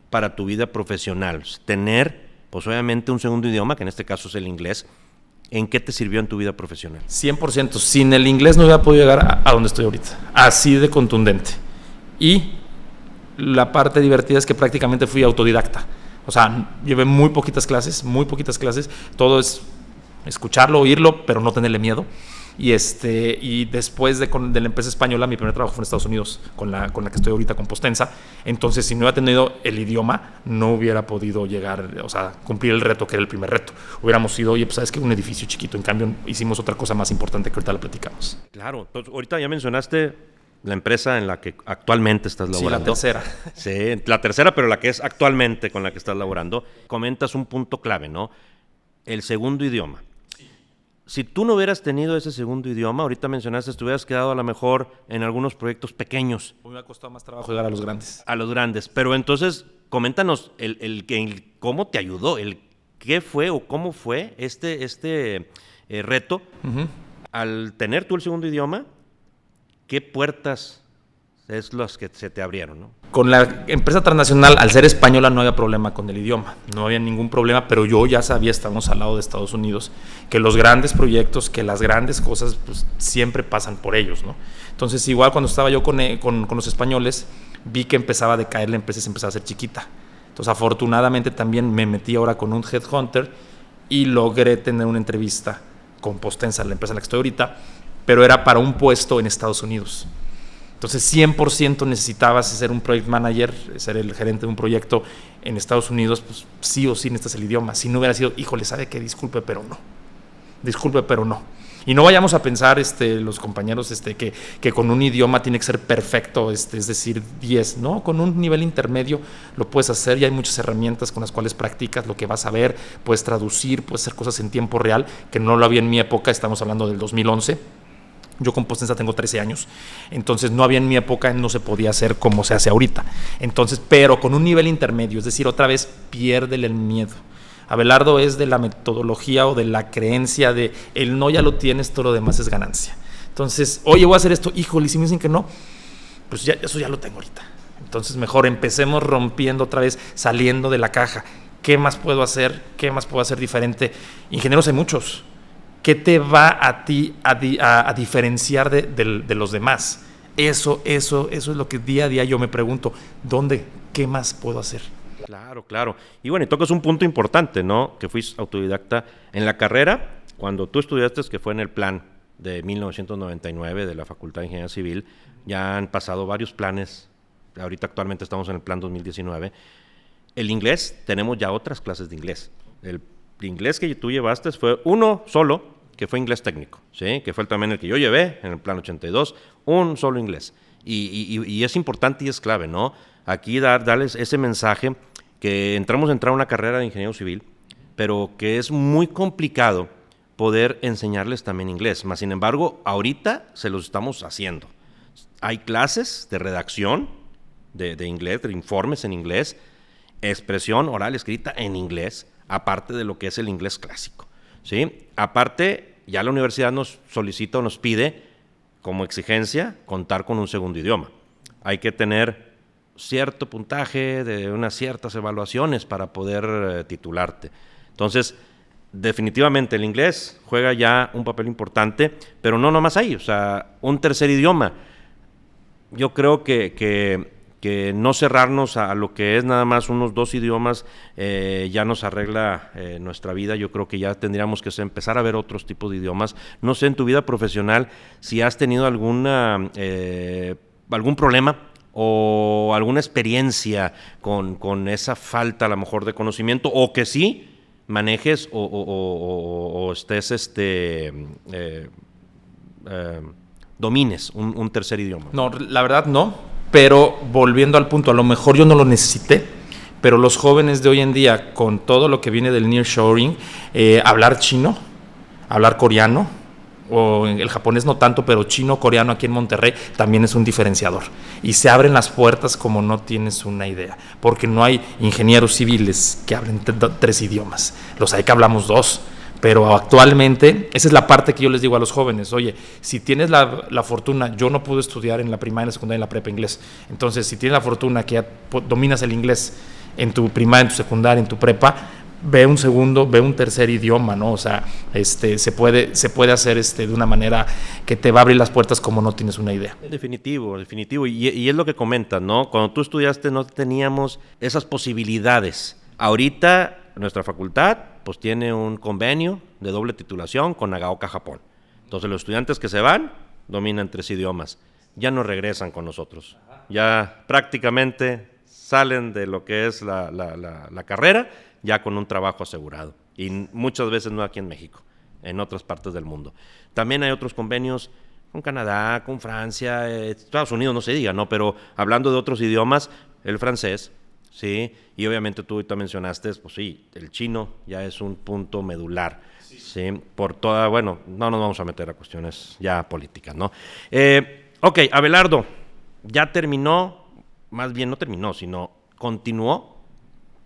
para tu vida profesional? Tener, pues obviamente, un segundo idioma, que en este caso es el inglés, ¿en qué te sirvió en tu vida profesional? 100%. Sin el inglés no hubiera podido llegar a donde estoy ahorita. Así de contundente. Y la parte divertida es que prácticamente fui autodidacta. O sea, llevé muy poquitas clases. Todo es escucharlo, oírlo, pero no tenerle miedo. Y después de la empresa española, mi primer trabajo fue en Estados Unidos, con la que estoy ahorita, con Postensa. Entonces, si no hubiera tenido el idioma, no hubiera podido llegar, o sea, cumplir el reto, que era el primer reto. Hubiéramos ido, oye, pues sabes que un edificio chiquito. En cambio, hicimos otra cosa más importante que ahorita la platicamos. Claro. Entonces, ahorita ya mencionaste la empresa en la que actualmente estás laborando. Sí, la tercera. Sí, la tercera, pero la que es actualmente con la que estás laborando. Comentas un punto clave, ¿no? El segundo idioma. Si tú no hubieras tenido ese segundo idioma, ahorita mencionaste, te hubieras quedado a lo mejor en algunos proyectos pequeños. Me ha costado más trabajo llegar a los grandes. A los grandes. Pero entonces, coméntanos cómo te ayudó, qué fue o cómo fue este reto al tener tú el segundo idioma. ¿Qué puertas es las que se te abrieron, no? Con la empresa transnacional, al ser española, no había problema con el idioma. No había ningún problema, pero yo ya sabía, estábamos al lado de Estados Unidos, que los grandes proyectos, que las grandes cosas, pues siempre pasan por ellos, ¿no? Entonces, igual cuando estaba yo con los españoles, vi que empezaba a decaer la empresa y se empezaba a hacer chiquita. Entonces, afortunadamente, también me metí ahora con un headhunter y logré tener una entrevista con Postensa, la empresa en la que estoy ahorita, pero era para un puesto en Estados Unidos. Entonces 100% necesitabas ser un project manager, ser el gerente de un proyecto en Estados Unidos, pues sí o sí necesitas el idioma. Si no hubiera sido, híjole, ¿sabe qué? Disculpe, pero no. Y no vayamos a pensar los compañeros que con un idioma tiene que ser perfecto, es decir, 10, ¿no? Con un nivel intermedio lo puedes hacer y hay muchas herramientas con las cuales practicas lo que vas a ver, puedes traducir, puedes hacer cosas en tiempo real, que no lo había en mi época, estamos hablando del 2011. Yo con Postensa tengo 13 años, entonces no había en mi época, no se podía hacer como se hace ahorita. Entonces, pero con un nivel intermedio, es decir, otra vez piérdele el miedo. Abelardo es de la metodología o de la creencia de el no ya lo tienes, todo lo demás es ganancia. Entonces, oye, voy a hacer esto, híjole, y si me dicen que no, pues ya, eso ya lo tengo ahorita. Entonces, mejor empecemos rompiendo otra vez, saliendo de la caja. ¿Qué más puedo hacer? ¿Qué más puedo hacer diferente? Ingenieros hay muchos. ¿Qué te va a ti a diferenciar de los demás? Eso es lo que día a día yo me pregunto. ¿Dónde? ¿Qué más puedo hacer? Claro. Y bueno, y tocas un punto importante, ¿no? Que fuiste autodidacta en la carrera, cuando tú estudiaste, que fue en el plan de 1999 de la Facultad de Ingeniería Civil, ya han pasado varios planes, ahorita actualmente estamos en el plan 2019. El inglés, tenemos ya otras clases de inglés. El inglés que tú llevaste fue uno solo, que fue inglés técnico, ¿sí? Que fue también el que yo llevé en el plan 82, un solo inglés. Y es importante y es clave, ¿no? Aquí darles ese mensaje que entramos a entrar a una carrera de ingeniero civil, pero que es muy complicado poder enseñarles también inglés. Más sin embargo, ahorita se los estamos haciendo. Hay clases de redacción de inglés, de informes en inglés, expresión oral escrita en inglés, aparte de lo que es el inglés clásico, ¿sí? Aparte, ya la universidad nos solicita o nos pide como exigencia contar con un segundo idioma. Hay que tener cierto puntaje de unas ciertas evaluaciones para poder titularte. Entonces, definitivamente el inglés juega ya un papel importante, pero no nomás ahí, o sea, un tercer idioma. Yo creo que no cerrarnos a lo que es nada más unos 2 idiomas ya nos arregla nuestra vida. Yo creo que ya tendríamos que empezar a ver otros tipos de idiomas. No sé, en tu vida profesional, si has tenido algún problema o alguna experiencia con esa falta a lo mejor de conocimiento, o que sí manejes o estés domines un tercer idioma. No, la verdad no, pero volviendo al punto, a lo mejor yo no lo necesité, pero los jóvenes de hoy en día, con todo lo que viene del nearshoring, hablar chino, hablar coreano, o el japonés no tanto, pero chino, coreano aquí en Monterrey también es un diferenciador. Y se abren las puertas como no tienes una idea, porque no hay ingenieros civiles que hablen 3 idiomas. Los hay que hablamos 2, pero actualmente, esa es la parte que yo les digo a los jóvenes. Oye, si tienes la fortuna, yo no pude estudiar en la primaria, en la secundaria, en la prepa inglés. Entonces, si tienes la fortuna que ya dominas el inglés en tu primaria, en tu secundaria, en tu prepa, ve un segundo, ve un tercer idioma, ¿no? O sea, se puede hacer de una manera que te va a abrir las puertas como no tienes una idea. Definitivo. Y es lo que comentas, ¿no? Cuando tú estudiaste no teníamos esas posibilidades. Ahorita nuestra facultad pues tiene un convenio de doble titulación con Nagaoka, Japón. Entonces los estudiantes que se van dominan 3 idiomas. Ya no regresan con nosotros. Ya prácticamente salen de lo que es la carrera ya con un trabajo asegurado, y muchas veces no aquí en México, en otras partes del mundo. También hay otros convenios con Canadá, con Francia, Estados Unidos no se diga, ¿no? Pero hablando de otros idiomas, el francés, ¿sí? Y obviamente tú ahorita mencionaste, pues sí, el chino ya es un punto medular, ¿sí? Por toda, bueno, no nos vamos a meter a cuestiones ya políticas, ¿no? Ok, Abelardo, ya terminó, más bien no terminó, sino continuó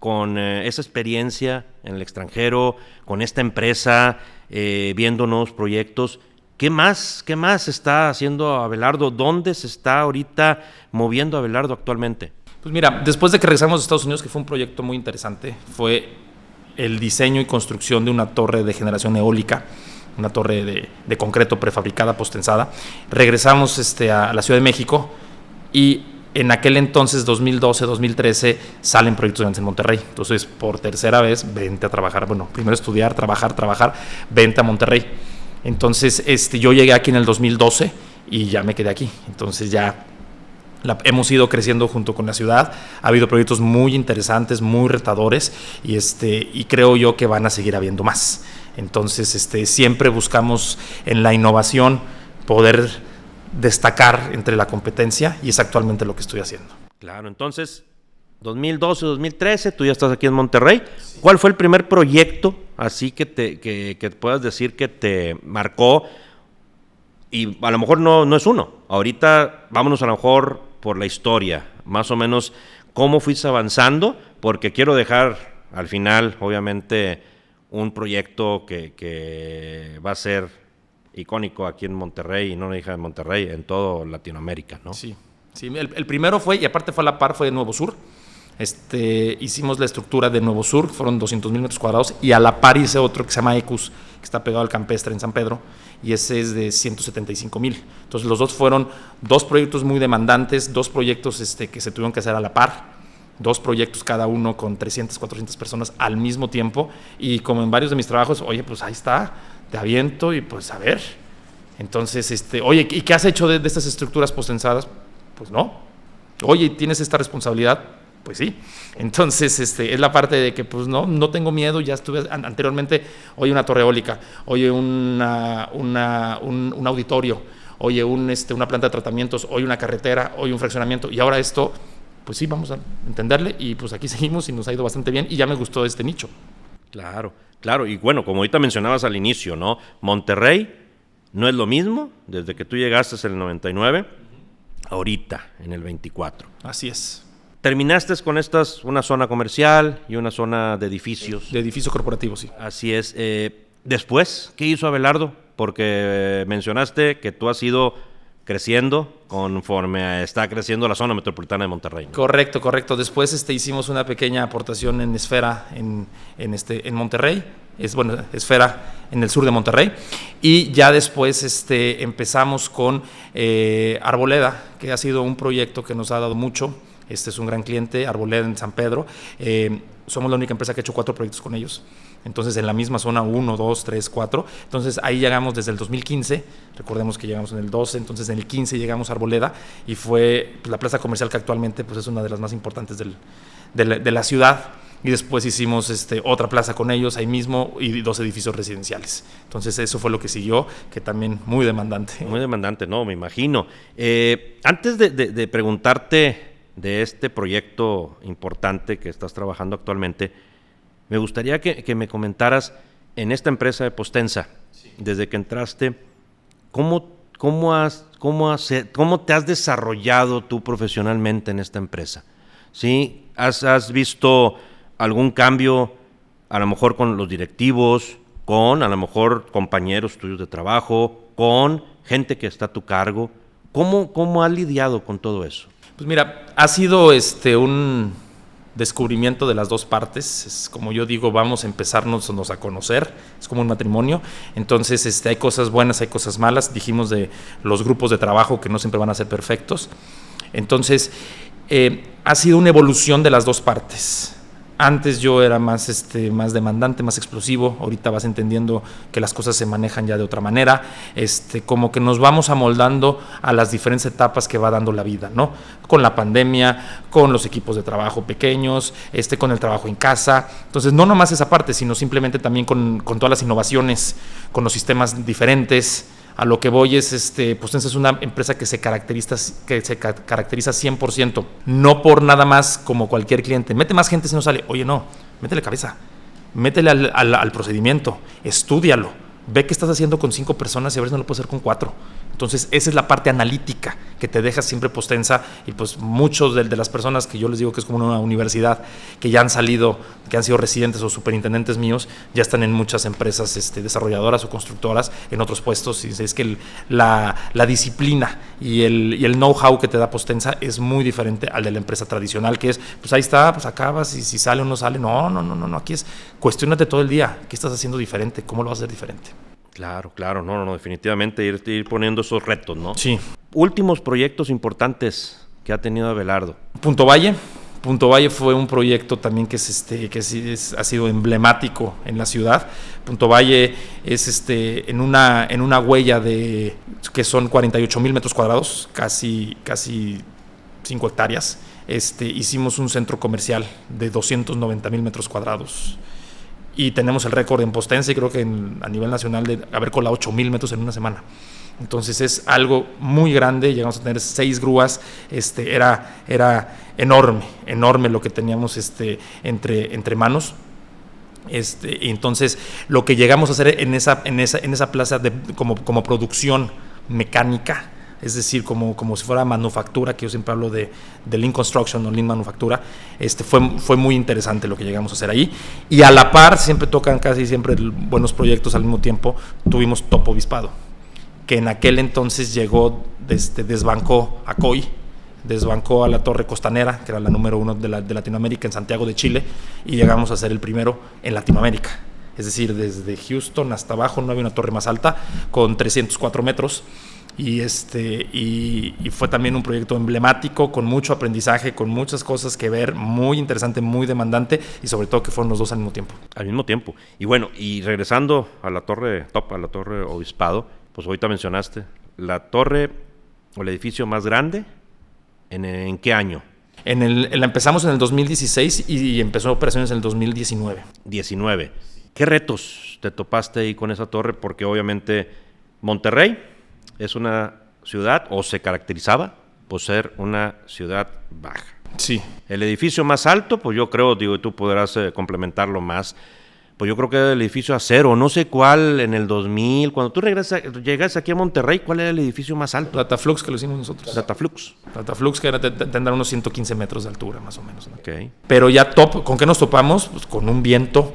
con esa experiencia en el extranjero, con esta empresa, viendo nuevos proyectos. ¿Qué más está haciendo Abelardo? ¿Dónde se está ahorita moviendo Abelardo actualmente? Pues mira, después de que regresamos a Estados Unidos, que fue un proyecto muy interesante, fue el diseño y construcción de una torre de generación eólica, una torre de concreto prefabricada, postensada. Regresamos a la Ciudad de México y en aquel entonces, 2012, 2013, salen proyectos grandes en Monterrey. Entonces, por tercera vez, vente a trabajar. Bueno, primero estudiar, trabajar, vente a Monterrey. Entonces, yo llegué aquí en el 2012 y ya me quedé aquí. Entonces, ya Hemos ido creciendo junto con la ciudad, ha habido proyectos muy interesantes, muy retadores, y creo yo que van a seguir habiendo más. Entonces, siempre buscamos en la innovación poder destacar entre la competencia, y es actualmente lo que estoy haciendo. Claro, entonces, 2012, 2013, tú ya estás aquí en Monterrey. Sí. ¿Cuál fue el primer proyecto así que puedas decir que te marcó? Y a lo mejor no es uno. Ahorita vámonos a lo mejor por la historia, más o menos cómo fuiste avanzando, porque quiero dejar al final, obviamente, un proyecto que va a ser icónico aquí en Monterrey, y no lo dije en Monterrey, en todo Latinoamérica, ¿no? Sí, el primero fue, y aparte fue a la par, fue de Nuevo Sur. Hicimos la estructura de Nuevo Sur, fueron 200,000 metros cuadrados, y a la par hice otro que se llama Ecus, que está pegado al Campestre en San Pedro, y ese es de 175,000. Entonces los dos fueron dos proyectos muy demandantes, dos proyectos que se tuvieron que hacer a la par, dos proyectos cada uno con 300, 400 personas al mismo tiempo, y como en varios de mis trabajos, oye, pues ahí está, te aviento y pues a ver. Entonces, oye, ¿y qué has hecho de estas estructuras postensadas? Pues no. Oye, ¿tienes esta responsabilidad? Pues sí. Entonces, es la parte de que pues no tengo miedo, ya estuve anteriormente, oye, una torre eólica, oye, un auditorio, oye, una planta de tratamientos, oye, una carretera, oye, un fraccionamiento, y ahora esto, pues sí, vamos a entenderle, y pues aquí seguimos y nos ha ido bastante bien, y ya me gustó este nicho. Claro, y bueno, como ahorita mencionabas al inicio, ¿no? Monterrey no es lo mismo desde que tú llegaste en el 99, ahorita, en el 24. Así es. Terminaste con una zona comercial y una zona de edificios. De edificio corporativo, sí. Así es. Después, ¿qué hizo Abelardo? Porque mencionaste que tú has ido creciendo conforme está creciendo la zona metropolitana de Monterrey, ¿no? Correcto. Después hicimos una pequeña aportación en Esfera en Monterrey. Esfera en el sur de Monterrey, y ya después empezamos con Arboleda, que ha sido un proyecto que nos ha dado mucho. Este es un gran cliente, Arboleda en San Pedro. Somos la única empresa que ha hecho 4 proyectos con ellos. Entonces, en la misma zona, 1, 2, 3, 4. Entonces, ahí llegamos desde el 2015. Recordemos que llegamos en el 12, entonces en el 15 llegamos a Arboleda, y fue la plaza comercial que actualmente pues, es una de las más importantes de la ciudad. Y después hicimos otra plaza con ellos ahí mismo, y 2 edificios residenciales. Entonces, eso fue lo que siguió, que también muy demandante. Muy demandante, no, me imagino. Antes de preguntarte de este proyecto importante que estás trabajando actualmente, me gustaría que me comentaras en esta empresa de Postensa, sí, desde que entraste, ¿cómo te has desarrollado tú profesionalmente en esta empresa? ¿Sí? ¿Has visto algún cambio, a lo mejor con los directivos, con a lo mejor compañeros tuyos de trabajo, con gente que está a tu cargo? ¿Cómo has lidiado con todo eso? Pues mira, ha sido un descubrimiento de las dos partes. Es como yo digo, vamos a empezarnos a conocer, es como un matrimonio. Entonces hay cosas buenas, hay cosas malas. Dijimos de los grupos de trabajo que no siempre van a ser perfectos. Entonces ha sido una evolución de las dos partes. Antes yo era más demandante, más explosivo. Ahorita vas entendiendo que las cosas se manejan ya de otra manera. Como que nos vamos amoldando a las diferentes etapas que va dando la vida, ¿no? Con la pandemia, con los equipos de trabajo pequeños, con el trabajo en casa. Entonces, no nomás esa parte, sino simplemente también con todas las innovaciones, con los sistemas diferentes. A lo que voy es, Postensa es una empresa que se caracteriza 100%, no por nada más como cualquier cliente. Mete más gente si no sale. Oye, no, métele cabeza, métele al procedimiento, estúdialo, ve qué estás haciendo con 5 personas y a ver si no lo puedes hacer con 4. Entonces, esa es la parte analítica que te deja siempre Postensa, y pues muchos de las personas que yo les digo que es como una universidad, que ya han salido, que han sido residentes o superintendentes míos, ya están en muchas empresas desarrolladoras o constructoras, en otros puestos, y es que la disciplina y el know-how que te da Postensa es muy diferente al de la empresa tradicional, que es, pues ahí está, pues acabas, y si sale o no sale. No, aquí es, cuestiónate todo el día, ¿qué estás haciendo diferente? ¿Cómo lo vas a hacer diferente? Claro, no, definitivamente ir poniendo esos retos, ¿no? Sí. Últimos proyectos importantes que ha tenido Abelardo. Punto Valle fue un proyecto también que ha sido emblemático en la ciudad. Punto Valle es en una huella que son 48,000 metros cuadrados, casi 5 hectáreas, hicimos un centro comercial de 290,000 metros cuadrados. Y tenemos el récord en Postense, y creo que a nivel nacional, de haber colado 8,000 metros en una semana. Entonces es algo muy grande, llegamos a tener 6 grúas, era enorme lo que teníamos entre manos. Y entonces lo que llegamos a hacer en esa plaza como producción mecánica, es decir, como si fuera manufactura, que yo siempre hablo de Lean Construction o Lean Manufactura, fue muy interesante lo que llegamos a hacer ahí. Y a la par, siempre tocan casi siempre buenos proyectos al mismo tiempo. Tuvimos Top Obispado, que en aquel entonces llegó, desbancó a COI, desbancó a la Torre Costanera, que era la número 1 de Latinoamérica, en Santiago de Chile, y llegamos a ser el primero en Latinoamérica. Es decir, desde Houston hasta abajo no había una torre más alta, con 304 metros. Y fue también un proyecto emblemático, con mucho aprendizaje, con muchas cosas que ver, muy interesante, muy demandante, y sobre todo que fueron los dos al mismo tiempo. Al mismo tiempo. Y bueno, y regresando a la Torre Top, a la Torre Obispado, pues ahorita mencionaste, la torre o el edificio más grande, ¿en qué año? La empezamos en el 2016 y empezó operaciones en el 2019. 19. ¿Qué retos te topaste ahí con esa torre? Porque obviamente Monterrey es una ciudad, o se caracterizaba por ser una ciudad baja. Sí. El edificio más alto, pues yo creo, tú podrás complementarlo más, pues yo creo que era el edificio Acero, no sé cuál, en el 2000, cuando tú llegas aquí a Monterrey, ¿cuál era el edificio más alto? Dataflux, que lo hicimos nosotros. Dataflux, que tendrá unos 115 metros de altura, más o menos, ¿no? Okay. Pero ya Top, ¿con qué nos topamos? Pues con un viento,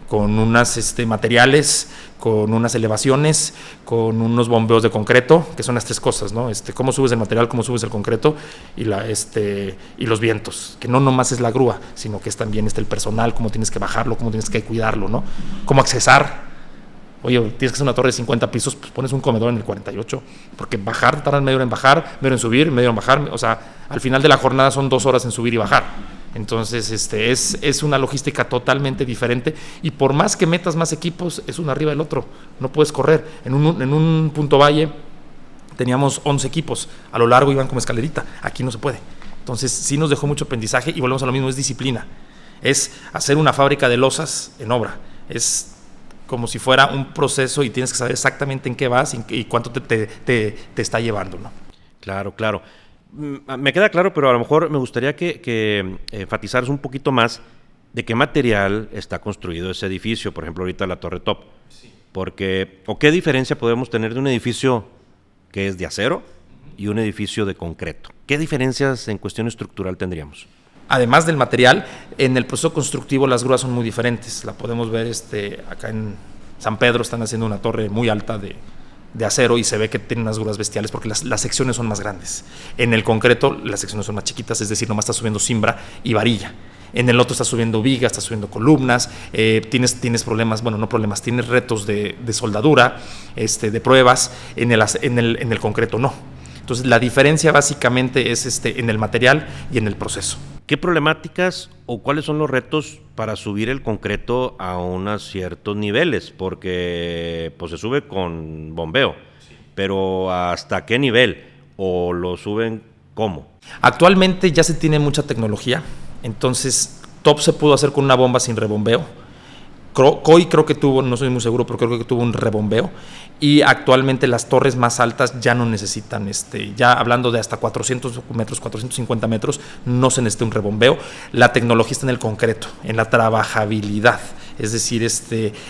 con unos materiales, con unas elevaciones, con unos bombeos de concreto, que son las 3 cosas, ¿no? Cómo subes el material, cómo subes el concreto, y los vientos, que no nomás es la grúa, sino que es también el personal, cómo tienes que bajarlo, cómo tienes que cuidarlo, ¿no? Cómo accesar. Oye, tienes que hacer una torre de 50 pisos, pues pones un comedor en el 48, porque bajar tardan medio hora en bajar, medio en subir, medio en bajar, o sea, al final de la jornada son 2 horas en subir y bajar. Entonces, es una logística totalmente diferente, y por más que metas más equipos, es uno arriba del otro, no puedes correr. En un punto valle teníamos 11 equipos, a lo largo iban como escalerita, aquí no se puede. Entonces, sí nos dejó mucho aprendizaje, y volvemos a lo mismo, es disciplina. Es hacer una fábrica de losas en obra, es como si fuera un proceso, y tienes que saber exactamente en qué vas y cuánto te está llevando, ¿no? Claro. Me queda claro, pero a lo mejor me gustaría que enfatizaras un poquito más de qué material está construido ese edificio, por ejemplo, ahorita la Torre Top. Sí. ¿O qué diferencia podemos tener de un edificio que es de acero y un edificio de concreto? ¿Qué diferencias en cuestión estructural tendríamos? Además del material, en el proceso constructivo las grúas son muy diferentes. La podemos ver acá en San Pedro, están haciendo una torre muy alta de acero, y se ve que tienen unas grúas bestiales porque las secciones son más grandes. En el concreto las secciones son más chiquitas, es decir, nomás está subiendo cimbra y varilla. En el otro está subiendo viga, está subiendo columnas, tienes problemas, bueno, no problemas, tienes retos de soldadura, de pruebas. En el concreto no. Entonces la diferencia básicamente es en el material y en el proceso. ¿Qué problemáticas o cuáles son los retos para subir el concreto a unos ciertos niveles? Porque pues se sube con bombeo, sí, pero ¿hasta qué nivel? ¿O lo suben cómo? Actualmente ya se tiene mucha tecnología, entonces Top se pudo hacer con una bomba sin rebombeo. COI creo que tuvo, no soy muy seguro, pero creo que tuvo un rebombeo, y actualmente las torres más altas ya no necesitan, ya hablando de hasta 400 metros, 450 metros, no se necesita un rebombeo. La tecnología está en el concreto, en la trabajabilidad, es decir,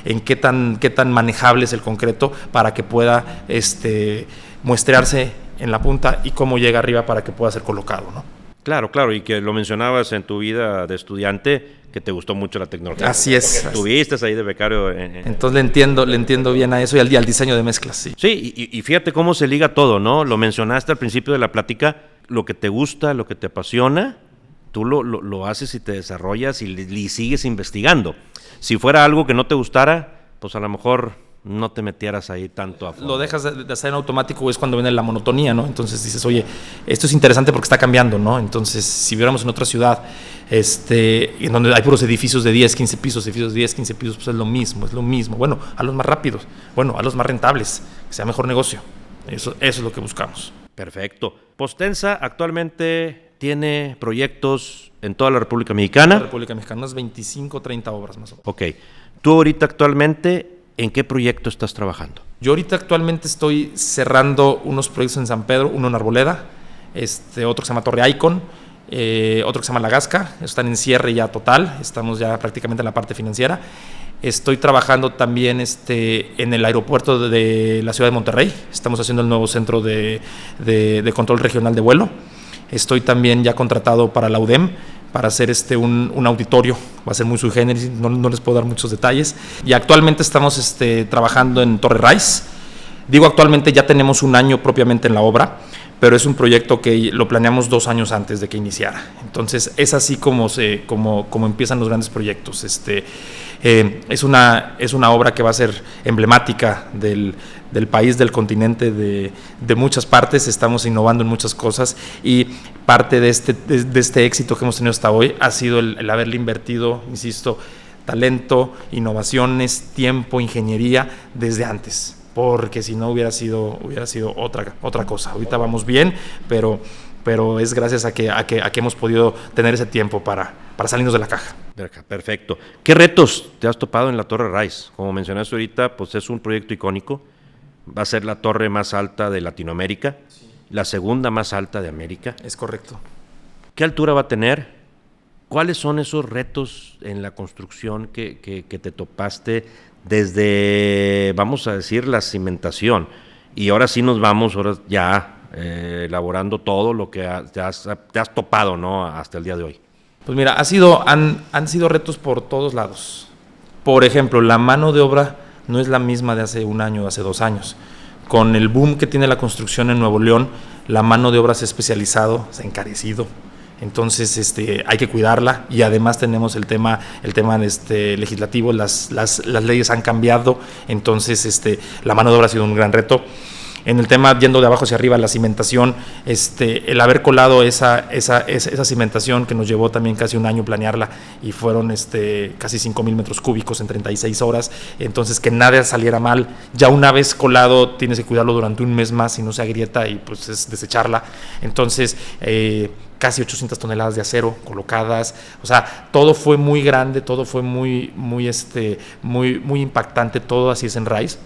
en qué tan manejable es el concreto para que pueda muestrearse en la punta, y cómo llega arriba para que pueda ser colocado, ¿no? Claro, y que lo mencionabas en tu vida de estudiante, que te gustó mucho la tecnología. Así es. Estuviste ahí de becario. Entonces le entiendo bien a eso y al diseño de mezclas, sí. Sí, y fíjate cómo se liga todo, ¿no? Lo mencionaste al principio de la plática, lo que te gusta, lo que te apasiona, tú lo haces y te desarrollas y sigues investigando. Si fuera algo que no te gustara, pues a lo mejor no te metieras ahí tanto a fondo. Lo dejas de hacer en automático, es cuando viene la monotonía, ¿no? Entonces dices, oye, esto es interesante porque está cambiando, ¿no? Entonces, si viéramos en otra ciudad, en donde hay puros edificios de 10, 15 pisos, pues es lo mismo. Bueno, a los más rápidos, a los más rentables, que sea mejor negocio. Eso es lo que buscamos. Perfecto. Postensa actualmente tiene proyectos en toda la República Mexicana. La República Mexicana, unas 25, 30 obras más o menos. Ok. ¿Tú ahorita actualmente en qué proyecto estás trabajando? Yo ahorita actualmente estoy cerrando unos proyectos en San Pedro, uno en Arboleda, otro que se llama Torre Icon, otro que se llama La Gasca, están en cierre ya total, estamos ya prácticamente en la parte financiera. Estoy trabajando también en el aeropuerto de la ciudad de Monterrey, estamos haciendo el nuevo centro de control regional de vuelo. Estoy también ya contratado para la UDEM para hacer un auditorio, va a ser muy sui generis, no les puedo dar muchos detalles. Y actualmente estamos trabajando en Torre Rise. Digo actualmente, ya tenemos un año propiamente en la obra, pero es un proyecto que lo planeamos 2 años antes de que iniciara. Entonces es así como empiezan los grandes proyectos. Es una obra que va a ser emblemática del país, del continente, de muchas partes. Estamos innovando en muchas cosas y parte de este éxito que hemos tenido hasta hoy ha sido el haberle invertido, insisto, talento, innovaciones, tiempo, ingeniería desde antes, porque si no hubiera sido otra cosa. Ahorita vamos bien, pero es gracias a que hemos podido tener ese tiempo para salirnos de la caja. Perfecto. ¿Qué retos te has topado en la Torre Rise? Como mencionaste ahorita, pues es un proyecto icónico. Va a ser la torre más alta de Latinoamérica, sí, la segunda más alta de América. Es correcto. ¿Qué altura va a tener? ¿Cuáles son esos retos en la construcción que te topaste desde, vamos a decir, la cimentación? Y ahora sí nos vamos, ahora ya elaborando todo lo que te has topado, ¿no?, hasta el día de hoy. Pues mira, han sido retos por todos lados. Por ejemplo, la mano de obra no es la misma de hace 1 año, de hace 2 años. Con el boom que tiene la construcción en Nuevo León, la mano de obra se ha especializado, se ha encarecido. Entonces hay que cuidarla, y además tenemos el tema legislativo, las leyes han cambiado, entonces la mano de obra ha sido un gran reto. En el tema, yendo de abajo hacia arriba, la cimentación, el haber colado esa cimentación que nos llevó también casi 1 año planearla, y fueron casi 5,000 metros cúbicos en 36 horas, entonces que nada saliera mal. Ya una vez colado tienes que cuidarlo durante 1 mes más, si no se agrieta, y pues es desecharla. Entonces casi 800 toneladas de acero colocadas, o sea, todo fue muy grande, todo fue muy impactante, todo así es en Rise.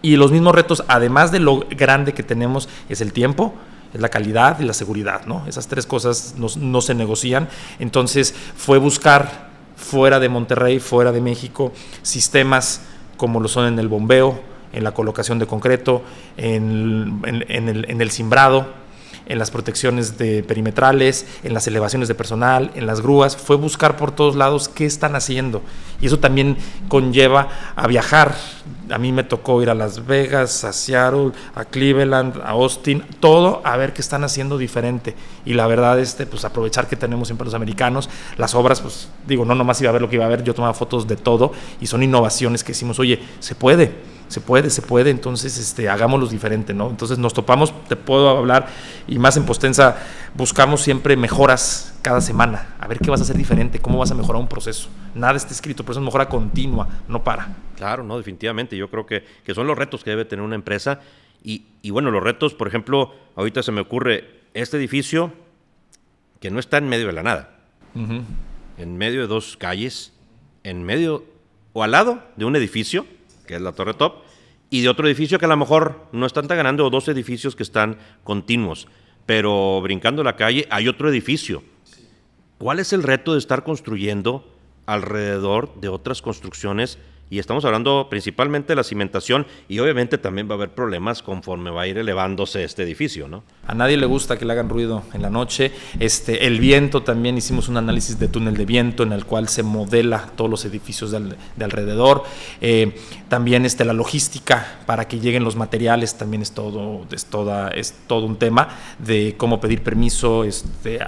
Y los mismos retos, además de lo grande que tenemos, es el tiempo, es la calidad y la seguridad, ¿no? Esas 3 cosas no se negocian. Entonces fue buscar fuera de Monterrey, fuera de México, sistemas como lo son en el bombeo, en la colocación de concreto, en el cimbrado, en las protecciones perimetrales, en las elevaciones de personal, en las grúas. Fue buscar por todos lados qué están haciendo, y eso también conlleva a viajar. A mí me tocó ir a Las Vegas, a Seattle, a Cleveland, a Austin, todo a ver qué están haciendo diferente. Y la verdad, pues aprovechar que tenemos siempre los americanos, las obras, pues digo, no nomás iba a ver lo que iba a ver, yo tomaba fotos de todo, y son innovaciones que decimos, oye, se puede, entonces hagámoslos diferente, ¿no? Entonces nos topamos, te puedo hablar, y más en Postensa buscamos siempre mejoras cada semana, a ver qué vas a hacer diferente, cómo vas a mejorar un proceso. Nada está escrito, pero eso es mejora continua, no para. Claro, no, definitivamente, yo creo que son los retos que debe tener una empresa, y bueno, los retos, por ejemplo, ahorita se me ocurre este edificio que no está en medio de la nada, uh-huh, en medio de 2 calles, en medio o al lado de un edificio, que es la Torre Top, y de otro edificio que a lo mejor no están tan grande, o 2 edificios que están continuos, pero brincando la calle hay otro edificio. ¿Cuál es el reto de estar construyendo alrededor de otras construcciones? Y estamos hablando principalmente de la cimentación, y obviamente también va a haber problemas conforme va a ir elevándose este edificio, ¿no? A nadie le gusta que le hagan ruido en la noche. El viento, también hicimos un análisis de túnel de viento en el cual se modela todos los edificios de alrededor. También la logística para que lleguen los materiales también es todo un tema de cómo pedir permiso.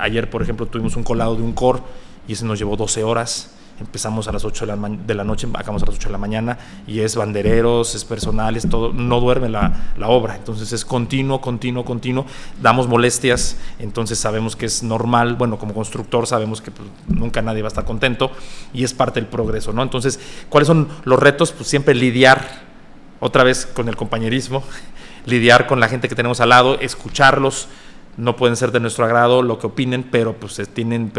Ayer, por ejemplo, tuvimos un colado de un core y ese nos llevó 12 horas. Empezamos a las 8 de la noche, acabamos a las 8 de la mañana, y es bandereros, es personal, es todo, no duerme la obra. Entonces es continuo, damos molestias, entonces sabemos que es normal. Bueno, como constructor sabemos que pues, nunca nadie va a estar contento, y es parte del progreso, ¿no? Entonces, ¿cuáles son los retos? Pues siempre lidiar otra vez con el compañerismo, lidiar con la gente que tenemos al lado, escucharlos, no pueden ser de nuestro agrado lo que opinen, pero pues tienen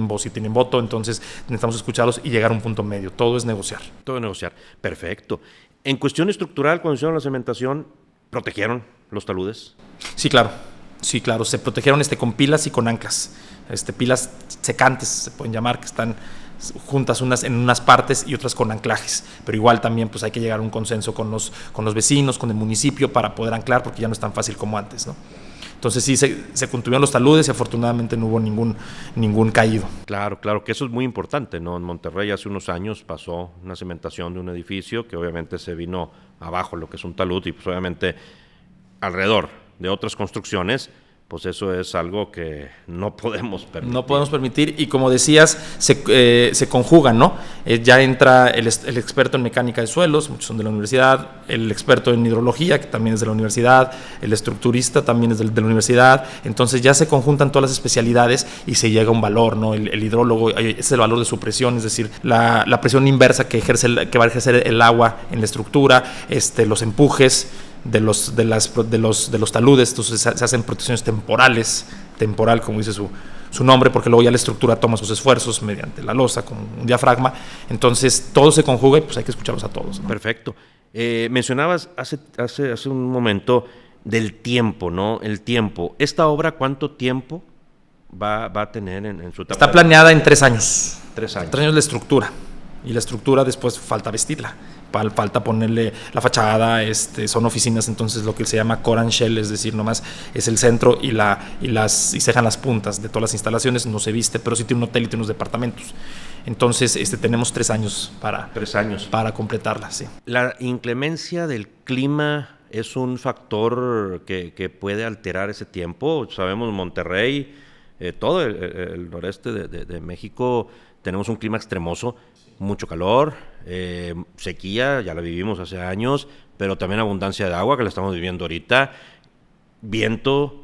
voz y tienen voto, entonces necesitamos escucharlos y llegar a un punto medio. Todo es negociar. Todo es negociar. Perfecto. En cuestión estructural, cuando hicieron la cementación, ¿protegieron los taludes? Sí, claro. Se protegieron con pilas y con anclas. Pilas secantes, se pueden llamar, que están juntas en unas partes y otras con anclajes, pero igual también pues hay que llegar a un consenso con los vecinos, con el municipio para poder anclar, porque ya no es tan fácil como antes, ¿no? Entonces sí, se contuvieron los taludes y afortunadamente no hubo ningún caído. Claro, que eso es muy importante, ¿no? En Monterrey hace unos años pasó una cementación de un edificio que obviamente se vino abajo lo que es un talud, y pues obviamente alrededor de otras construcciones, pues eso es algo que no podemos permitir. No podemos permitir, y como decías, se conjugan, ¿no? Ya entra el experto en mecánica de suelos, muchos son de la universidad, el experto en hidrología, que también es de la universidad, el estructurista también es de la universidad, entonces ya se conjuntan todas las especialidades y se llega a un valor, ¿no? El hidrólogo es el valor de su presión, es decir, la presión inversa que va a ejercer el agua en la estructura, los empujes de los taludes. Entonces se hacen protecciones temporal, como dice su nombre, porque luego ya la estructura toma sus esfuerzos mediante la losa con un diafragma, entonces todo se conjuga y pues hay que escucharlos a todos, ¿no? Perfecto. Mencionabas hace un momento del tiempo, ¿no? El tiempo. ¿Esta obra cuánto tiempo va a tener en su etapa? Está planeada en 3 años. 3 años. 3 años la estructura, y la estructura después falta vestirla. Falta ponerle la fachada, son oficinas, entonces lo que se llama core and shell, es decir, nomás es el centro y se dejan las puntas de todas las instalaciones, no se viste, pero sí tiene un hotel y tiene unos departamentos. Entonces tenemos 3 años para completarla, sí. La inclemencia del clima es un factor que puede alterar ese tiempo. Sabemos Monterrey, todo el noreste de México, tenemos un clima extremoso, mucho calor, sequía, ya la vivimos hace años, pero también abundancia de agua, que la estamos viviendo ahorita, viento,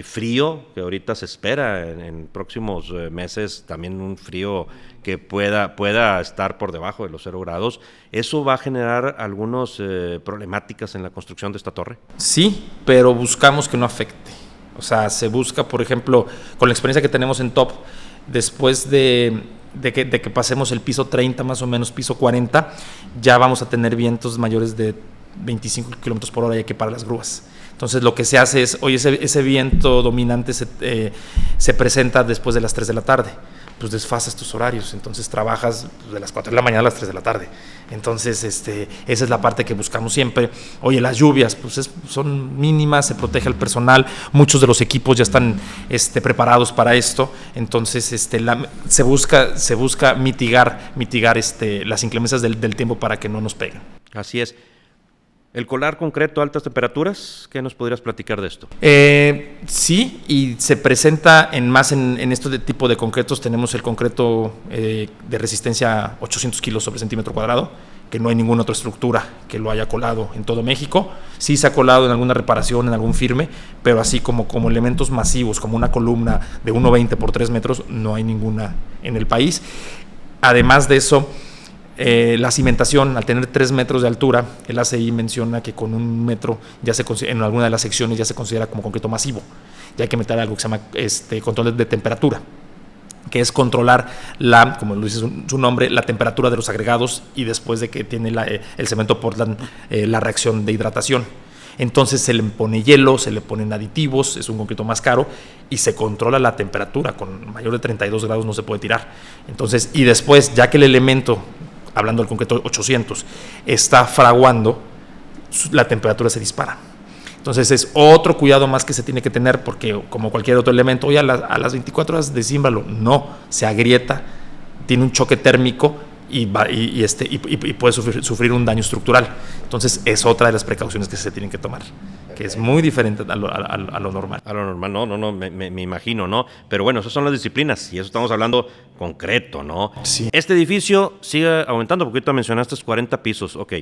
frío, que ahorita se espera en próximos meses, también un frío que pueda estar por debajo de los 0 grados. ¿Eso va a generar algunas problemáticas en la construcción de esta torre? Sí, pero buscamos que no afecte. O sea, se busca, por ejemplo, con la experiencia que tenemos en TOP, después de que pasemos el piso 30, más o menos piso 40, ya vamos a tener vientos mayores de 25 kilómetros por hora y hay que parar las grúas. Entonces lo que se hace es, oye, ese viento dominante se presenta después de las 3 de la tarde, pues desfasas tus horarios, entonces trabajas de las 4 de la mañana a las 3 de la tarde. Entonces esa es la parte que buscamos siempre. Oye, las lluvias pues son mínimas, se protege al personal, muchos de los equipos ya están preparados para esto, entonces se busca mitigar las inclemencias del tiempo para que no nos peguen. Así es. ¿El colar concreto a altas temperaturas? ¿Qué nos podrías platicar de esto? Sí, y se presenta en este tipo de concretos. Tenemos el concreto de resistencia 800 kilos sobre centímetro cuadrado, que no hay ninguna otra estructura que lo haya colado en todo México. Sí se ha colado en alguna reparación, en algún firme, pero así como elementos masivos, como una columna de 1,20 por 3 metros, no hay ninguna en el país. Además de eso, la cimentación, al tener 3 metros de altura, el ACI menciona que con 1 metro en alguna de las secciones ya se considera como concreto masivo. Ya hay que meter algo que se llama control de temperatura, que es controlar como lo dice su nombre, la temperatura de los agregados, y después de que tiene el cemento Portland la reacción de hidratación. Entonces se le pone hielo, se le ponen aditivos, es un concreto más caro y se controla la temperatura. Con mayor de 32 grados no se puede tirar. Entonces, y después, ya que el elemento, hablando del concreto 800, está fraguando, la temperatura se dispara. Entonces es otro cuidado más que se tiene que tener, porque como cualquier otro elemento, oye, a las 24 horas descímbralo, no, se agrieta, tiene un choque térmico y puede sufrir un daño estructural. Entonces es otra de las precauciones que se tienen que tomar, que es muy diferente a lo normal. A lo normal, no, me imagino, ¿no? Pero bueno, esas son las disciplinas y eso estamos hablando concreto, ¿no? Sí. Este edificio sigue aumentando, porque ahorita mencionaste 40 pisos, ok.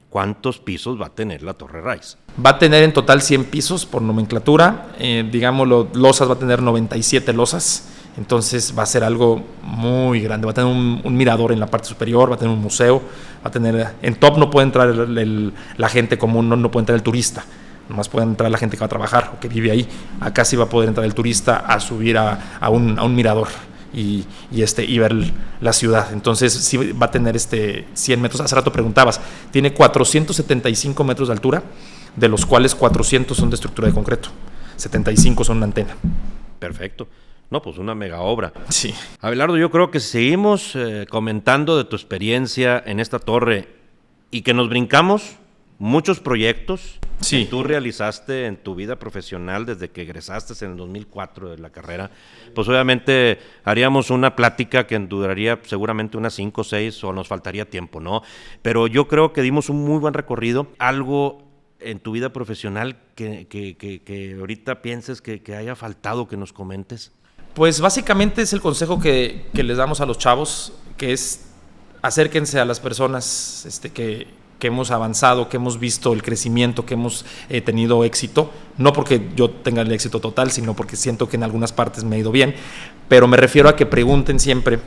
¿Cuántos pisos va a tener la Torre Rise? Va a tener en total 100 pisos por nomenclatura, digámoslo, losas va a tener 97 losas, entonces va a ser algo muy grande. Va a tener un mirador en la parte superior, va a tener un museo, va a tener, en TOP no puede entrar la gente común, no puede entrar el turista, nomás puede entrar la gente que va a trabajar o que vive ahí. Acá sí va a poder entrar el turista a subir a un mirador y ver la ciudad. Entonces sí va a tener 100 metros. Hace rato preguntabas, tiene 475 metros de altura, de los cuales 400 son de estructura de concreto, 75 son una antena. Perfecto. No, pues una mega obra. Sí. Abelardo, yo creo que si seguimos comentando de tu experiencia en esta torre y que nos brincamos muchos proyectos que tú realizaste en tu vida profesional desde que egresaste en el 2004 de la carrera, pues obviamente haríamos una plática que duraría seguramente unas 5 o 6 o nos faltaría tiempo, ¿no? Pero yo creo que dimos un muy buen recorrido. Algo en tu vida profesional que ahorita pienses que haya faltado que nos comentes. Pues básicamente es el consejo que les damos a los chavos, que es acérquense a las personas que hemos avanzado, que hemos visto el crecimiento, que hemos tenido éxito, no porque yo tenga el éxito total, sino porque siento que en algunas partes me ha ido bien, pero me refiero a que pregunten siempre.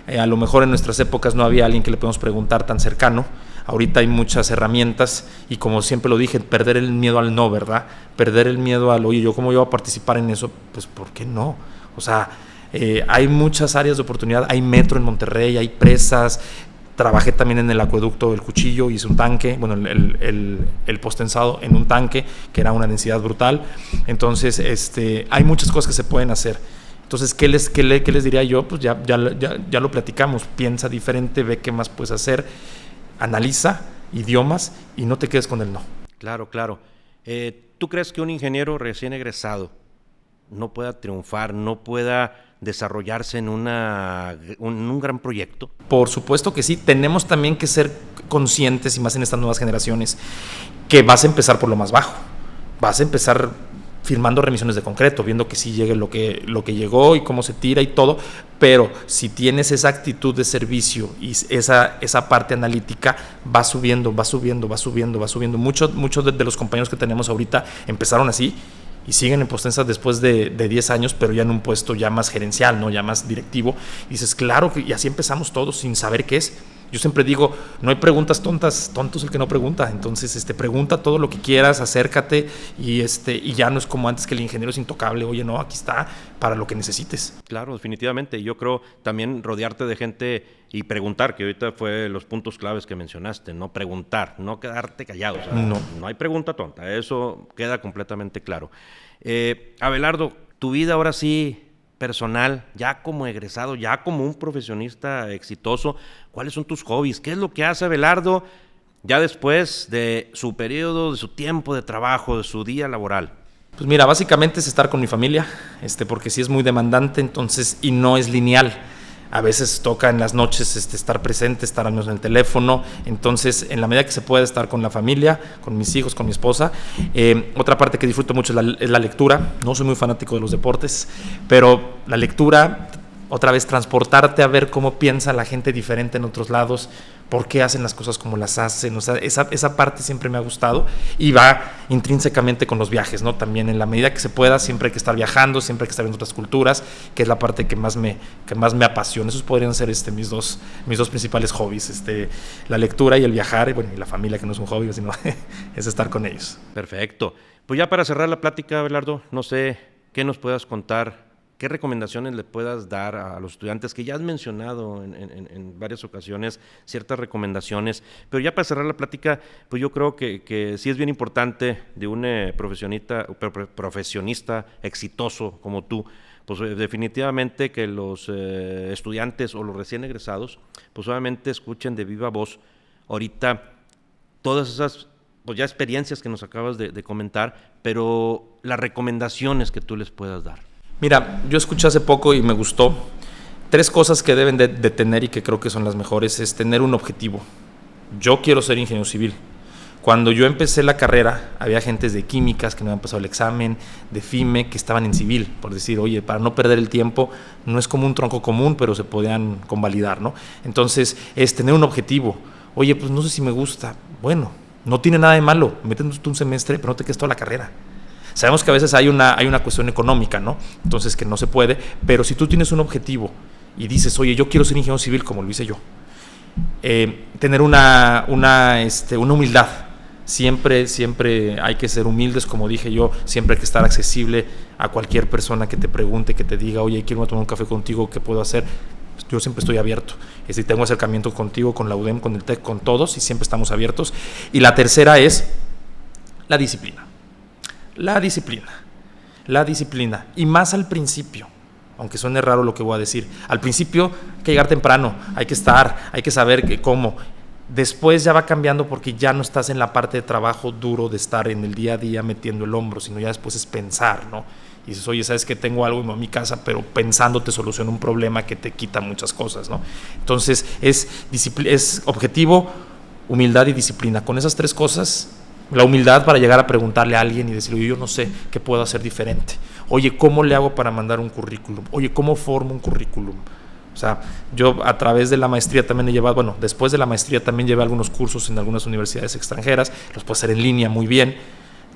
A lo mejor en nuestras épocas no había alguien que le podemos preguntar tan cercano. Ahorita hay muchas herramientas y, como siempre lo dije, perder el miedo al no, ¿verdad? Perder el miedo al, oye, ¿yo cómo voy a participar en eso? Pues, ¿por qué no? O sea, hay muchas áreas de oportunidad. Hay metro en Monterrey, hay presas. Trabajé también en el acueducto del Cuchillo, hice un tanque, bueno, el postensado en un tanque, que era una densidad brutal. Entonces, hay muchas cosas que se pueden hacer. Entonces, ¿qué les diría yo? Pues ya lo platicamos. Piensa diferente, ve qué más puedes hacer, analiza idiomas y no te quedes con el no. Claro, claro. ¿Tú crees que un ingeniero recién egresado no pueda triunfar, no pueda desarrollarse en un gran proyecto? Por supuesto que sí. Tenemos también que ser conscientes, y más en estas nuevas generaciones, que vas a empezar por lo más bajo. Vas a empezar firmando remisiones de concreto, viendo que sí llegue lo que llegó y cómo se tira y todo, pero si tienes esa actitud de servicio y esa parte analítica, va subiendo. Muchos de los compañeros que tenemos ahorita empezaron así y siguen en Postensa después de 10 años, pero ya en un puesto ya más gerencial, ¿no? Ya más directivo. Y dices, claro, y así empezamos todos sin saber qué es. Yo siempre digo, no hay preguntas tontas, tonto es el que no pregunta. Entonces, pregunta todo lo que quieras, acércate y ya no es como antes, que el ingeniero es intocable. Oye, no, aquí está para lo que necesites. Claro, definitivamente. Yo creo también rodearte de gente y preguntar, que ahorita fue los puntos claves que mencionaste, no preguntar, no quedarte callado. O sea, no hay pregunta tonta, eso queda completamente claro. Abelardo, tu vida ahora sí personal, ya como egresado, ya como un profesionista exitoso, ¿cuáles son tus hobbies? ¿Qué es lo que hace Abelardo ya después de su periodo, de su tiempo de trabajo, de su día laboral? Pues mira, básicamente es estar con mi familia, porque sí es muy demandante, entonces, y no es lineal. A veces toca en las noches estar presente, estar al menos en el teléfono. Entonces, en la medida que se puede, estar con la familia, con mis hijos, con mi esposa. Otra parte que disfruto mucho es la lectura. No soy muy fanático de los deportes, pero la lectura, otra vez, transportarte a ver cómo piensa la gente diferente en otros lados, por qué hacen las cosas como las hacen. O sea, esa parte siempre me ha gustado y va intrínsecamente con los viajes, ¿no? También, en la medida que se pueda, siempre hay que estar viajando, siempre hay que estar viendo otras culturas, que es la parte que más me apasiona. Esos podrían ser mis dos principales hobbies, la lectura y el viajar, y la familia, que no es un hobby, sino es estar con ellos. Perfecto. Pues ya para cerrar la plática, Abelardo, no sé qué nos puedas contar. ¿Qué recomendaciones le puedas dar a los estudiantes, que ya has mencionado en varias ocasiones ciertas recomendaciones? Pero ya para cerrar la plática, pues yo creo que sí es bien importante de un profesionista exitoso como tú, pues definitivamente que los estudiantes o los recién egresados, pues obviamente escuchen de viva voz ahorita todas esas pues ya experiencias que nos acabas de comentar, pero las recomendaciones que tú les puedas dar. Mira, yo escuché hace poco y me gustó. 3 cosas que deben de tener y que creo que son las mejores es tener un objetivo. Yo quiero ser ingeniero civil. Cuando yo empecé la carrera, había agentes de químicas que no habían pasado el examen, de FIME, que estaban en civil, por decir, oye, para no perder el tiempo, no es como un tronco común, pero se podían convalidar, ¿no? Entonces, es tener un objetivo. Oye, pues no sé si me gusta. Bueno, no tiene nada de malo, métete un semestre, pero no te quedes toda la carrera. Sabemos que a veces hay una cuestión económica, ¿no? Entonces, que no se puede, pero si tú tienes un objetivo y dices, oye, yo quiero ser ingeniero civil como lo hice yo, tener una humildad Siempre hay que ser humildes, como dije yo, siempre hay que estar accesible a cualquier persona que te pregunte, que te diga, oye, quiero tomar un café contigo, ¿qué puedo hacer? Yo siempre estoy abierto. Es decir, tengo acercamiento contigo, con la UDEM, con el TEC, con todos, y siempre estamos abiertos. Y la tercera es la disciplina. La disciplina. Y más al principio, aunque suene raro lo que voy a decir. Al principio hay que llegar temprano, hay que estar, hay que saber cómo. Después ya va cambiando porque ya no estás en la parte de trabajo duro de estar en el día a día metiendo el hombro, sino ya después es pensar, ¿no? Y dices, oye, sabes que tengo algo en mi casa, pero pensando te soluciona un problema que te quita muchas cosas, ¿no? Entonces es objetivo, humildad y disciplina. Con esas tres cosas, la humildad para llegar a preguntarle a alguien y decirle, oye, yo no sé qué puedo hacer diferente. Oye, ¿cómo le hago para mandar un currículum? Oye, ¿cómo formo un currículum? O sea, yo a través de la maestría también he llevado, bueno, después de la maestría también llevé algunos cursos en algunas universidades extranjeras, los puedo hacer en línea muy bien,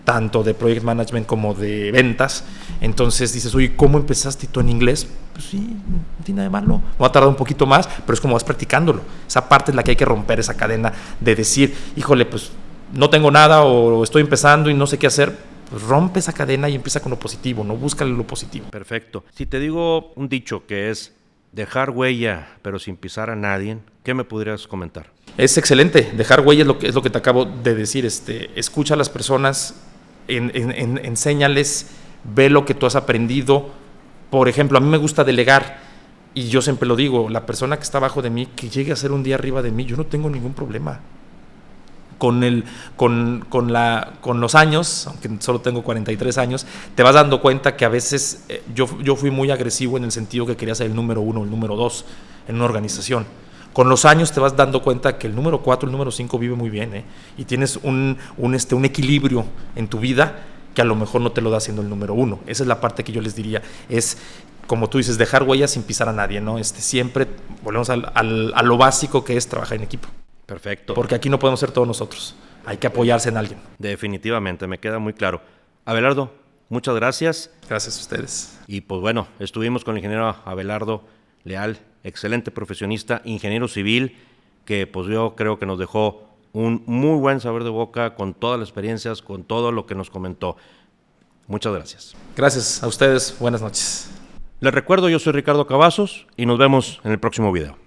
tanto de project management como de ventas. Entonces dices, oye, ¿cómo empezaste tú en inglés? Pues sí, no tiene nada de malo. Me va a tardar un poquito más, pero es como vas practicándolo. Esa parte es la que hay que romper, esa cadena de decir, híjole, pues no tengo nada o estoy empezando y no sé qué hacer. Pues rompe esa cadena y empieza con lo positivo, no búscale lo positivo. Perfecto. Si te digo un dicho que es dejar huella, pero sin pisar a nadie, ¿qué me podrías comentar? Es excelente, dejar huella es lo que te acabo de decir. Escucha a las personas, enséñales, ve lo que tú has aprendido. Por ejemplo, a mí me gusta delegar y yo siempre lo digo, la persona que está abajo de mí, que llegue a ser un día arriba de mí, yo no tengo ningún problema. Con los años, aunque solo tengo 43 años, te vas dando cuenta que a veces yo fui muy agresivo en el sentido que quería ser el número 1 o el número 2 en una organización. Con los años te vas dando cuenta que el número 4, el número 5 vive muy bien, y tienes un equilibrio en tu vida que a lo mejor no te lo da siendo el número 1. Esa es la parte que yo les diría, es como tú dices, dejar huellas sin pisar a nadie, ¿no? Siempre volvemos a lo básico que es trabajar en equipo. Perfecto. Porque aquí no podemos ser todos nosotros. Hay que apoyarse en alguien. Definitivamente, me queda muy claro. Abelardo, muchas gracias. Gracias a ustedes. Y pues bueno, estuvimos con el ingeniero Abelardo Leal, excelente profesionista, ingeniero civil, que pues yo creo que nos dejó un muy buen sabor de boca con todas las experiencias, con todo lo que nos comentó. Muchas gracias. Gracias a ustedes. Buenas noches. Les recuerdo, yo soy Ricardo Cavazos y nos vemos en el próximo video.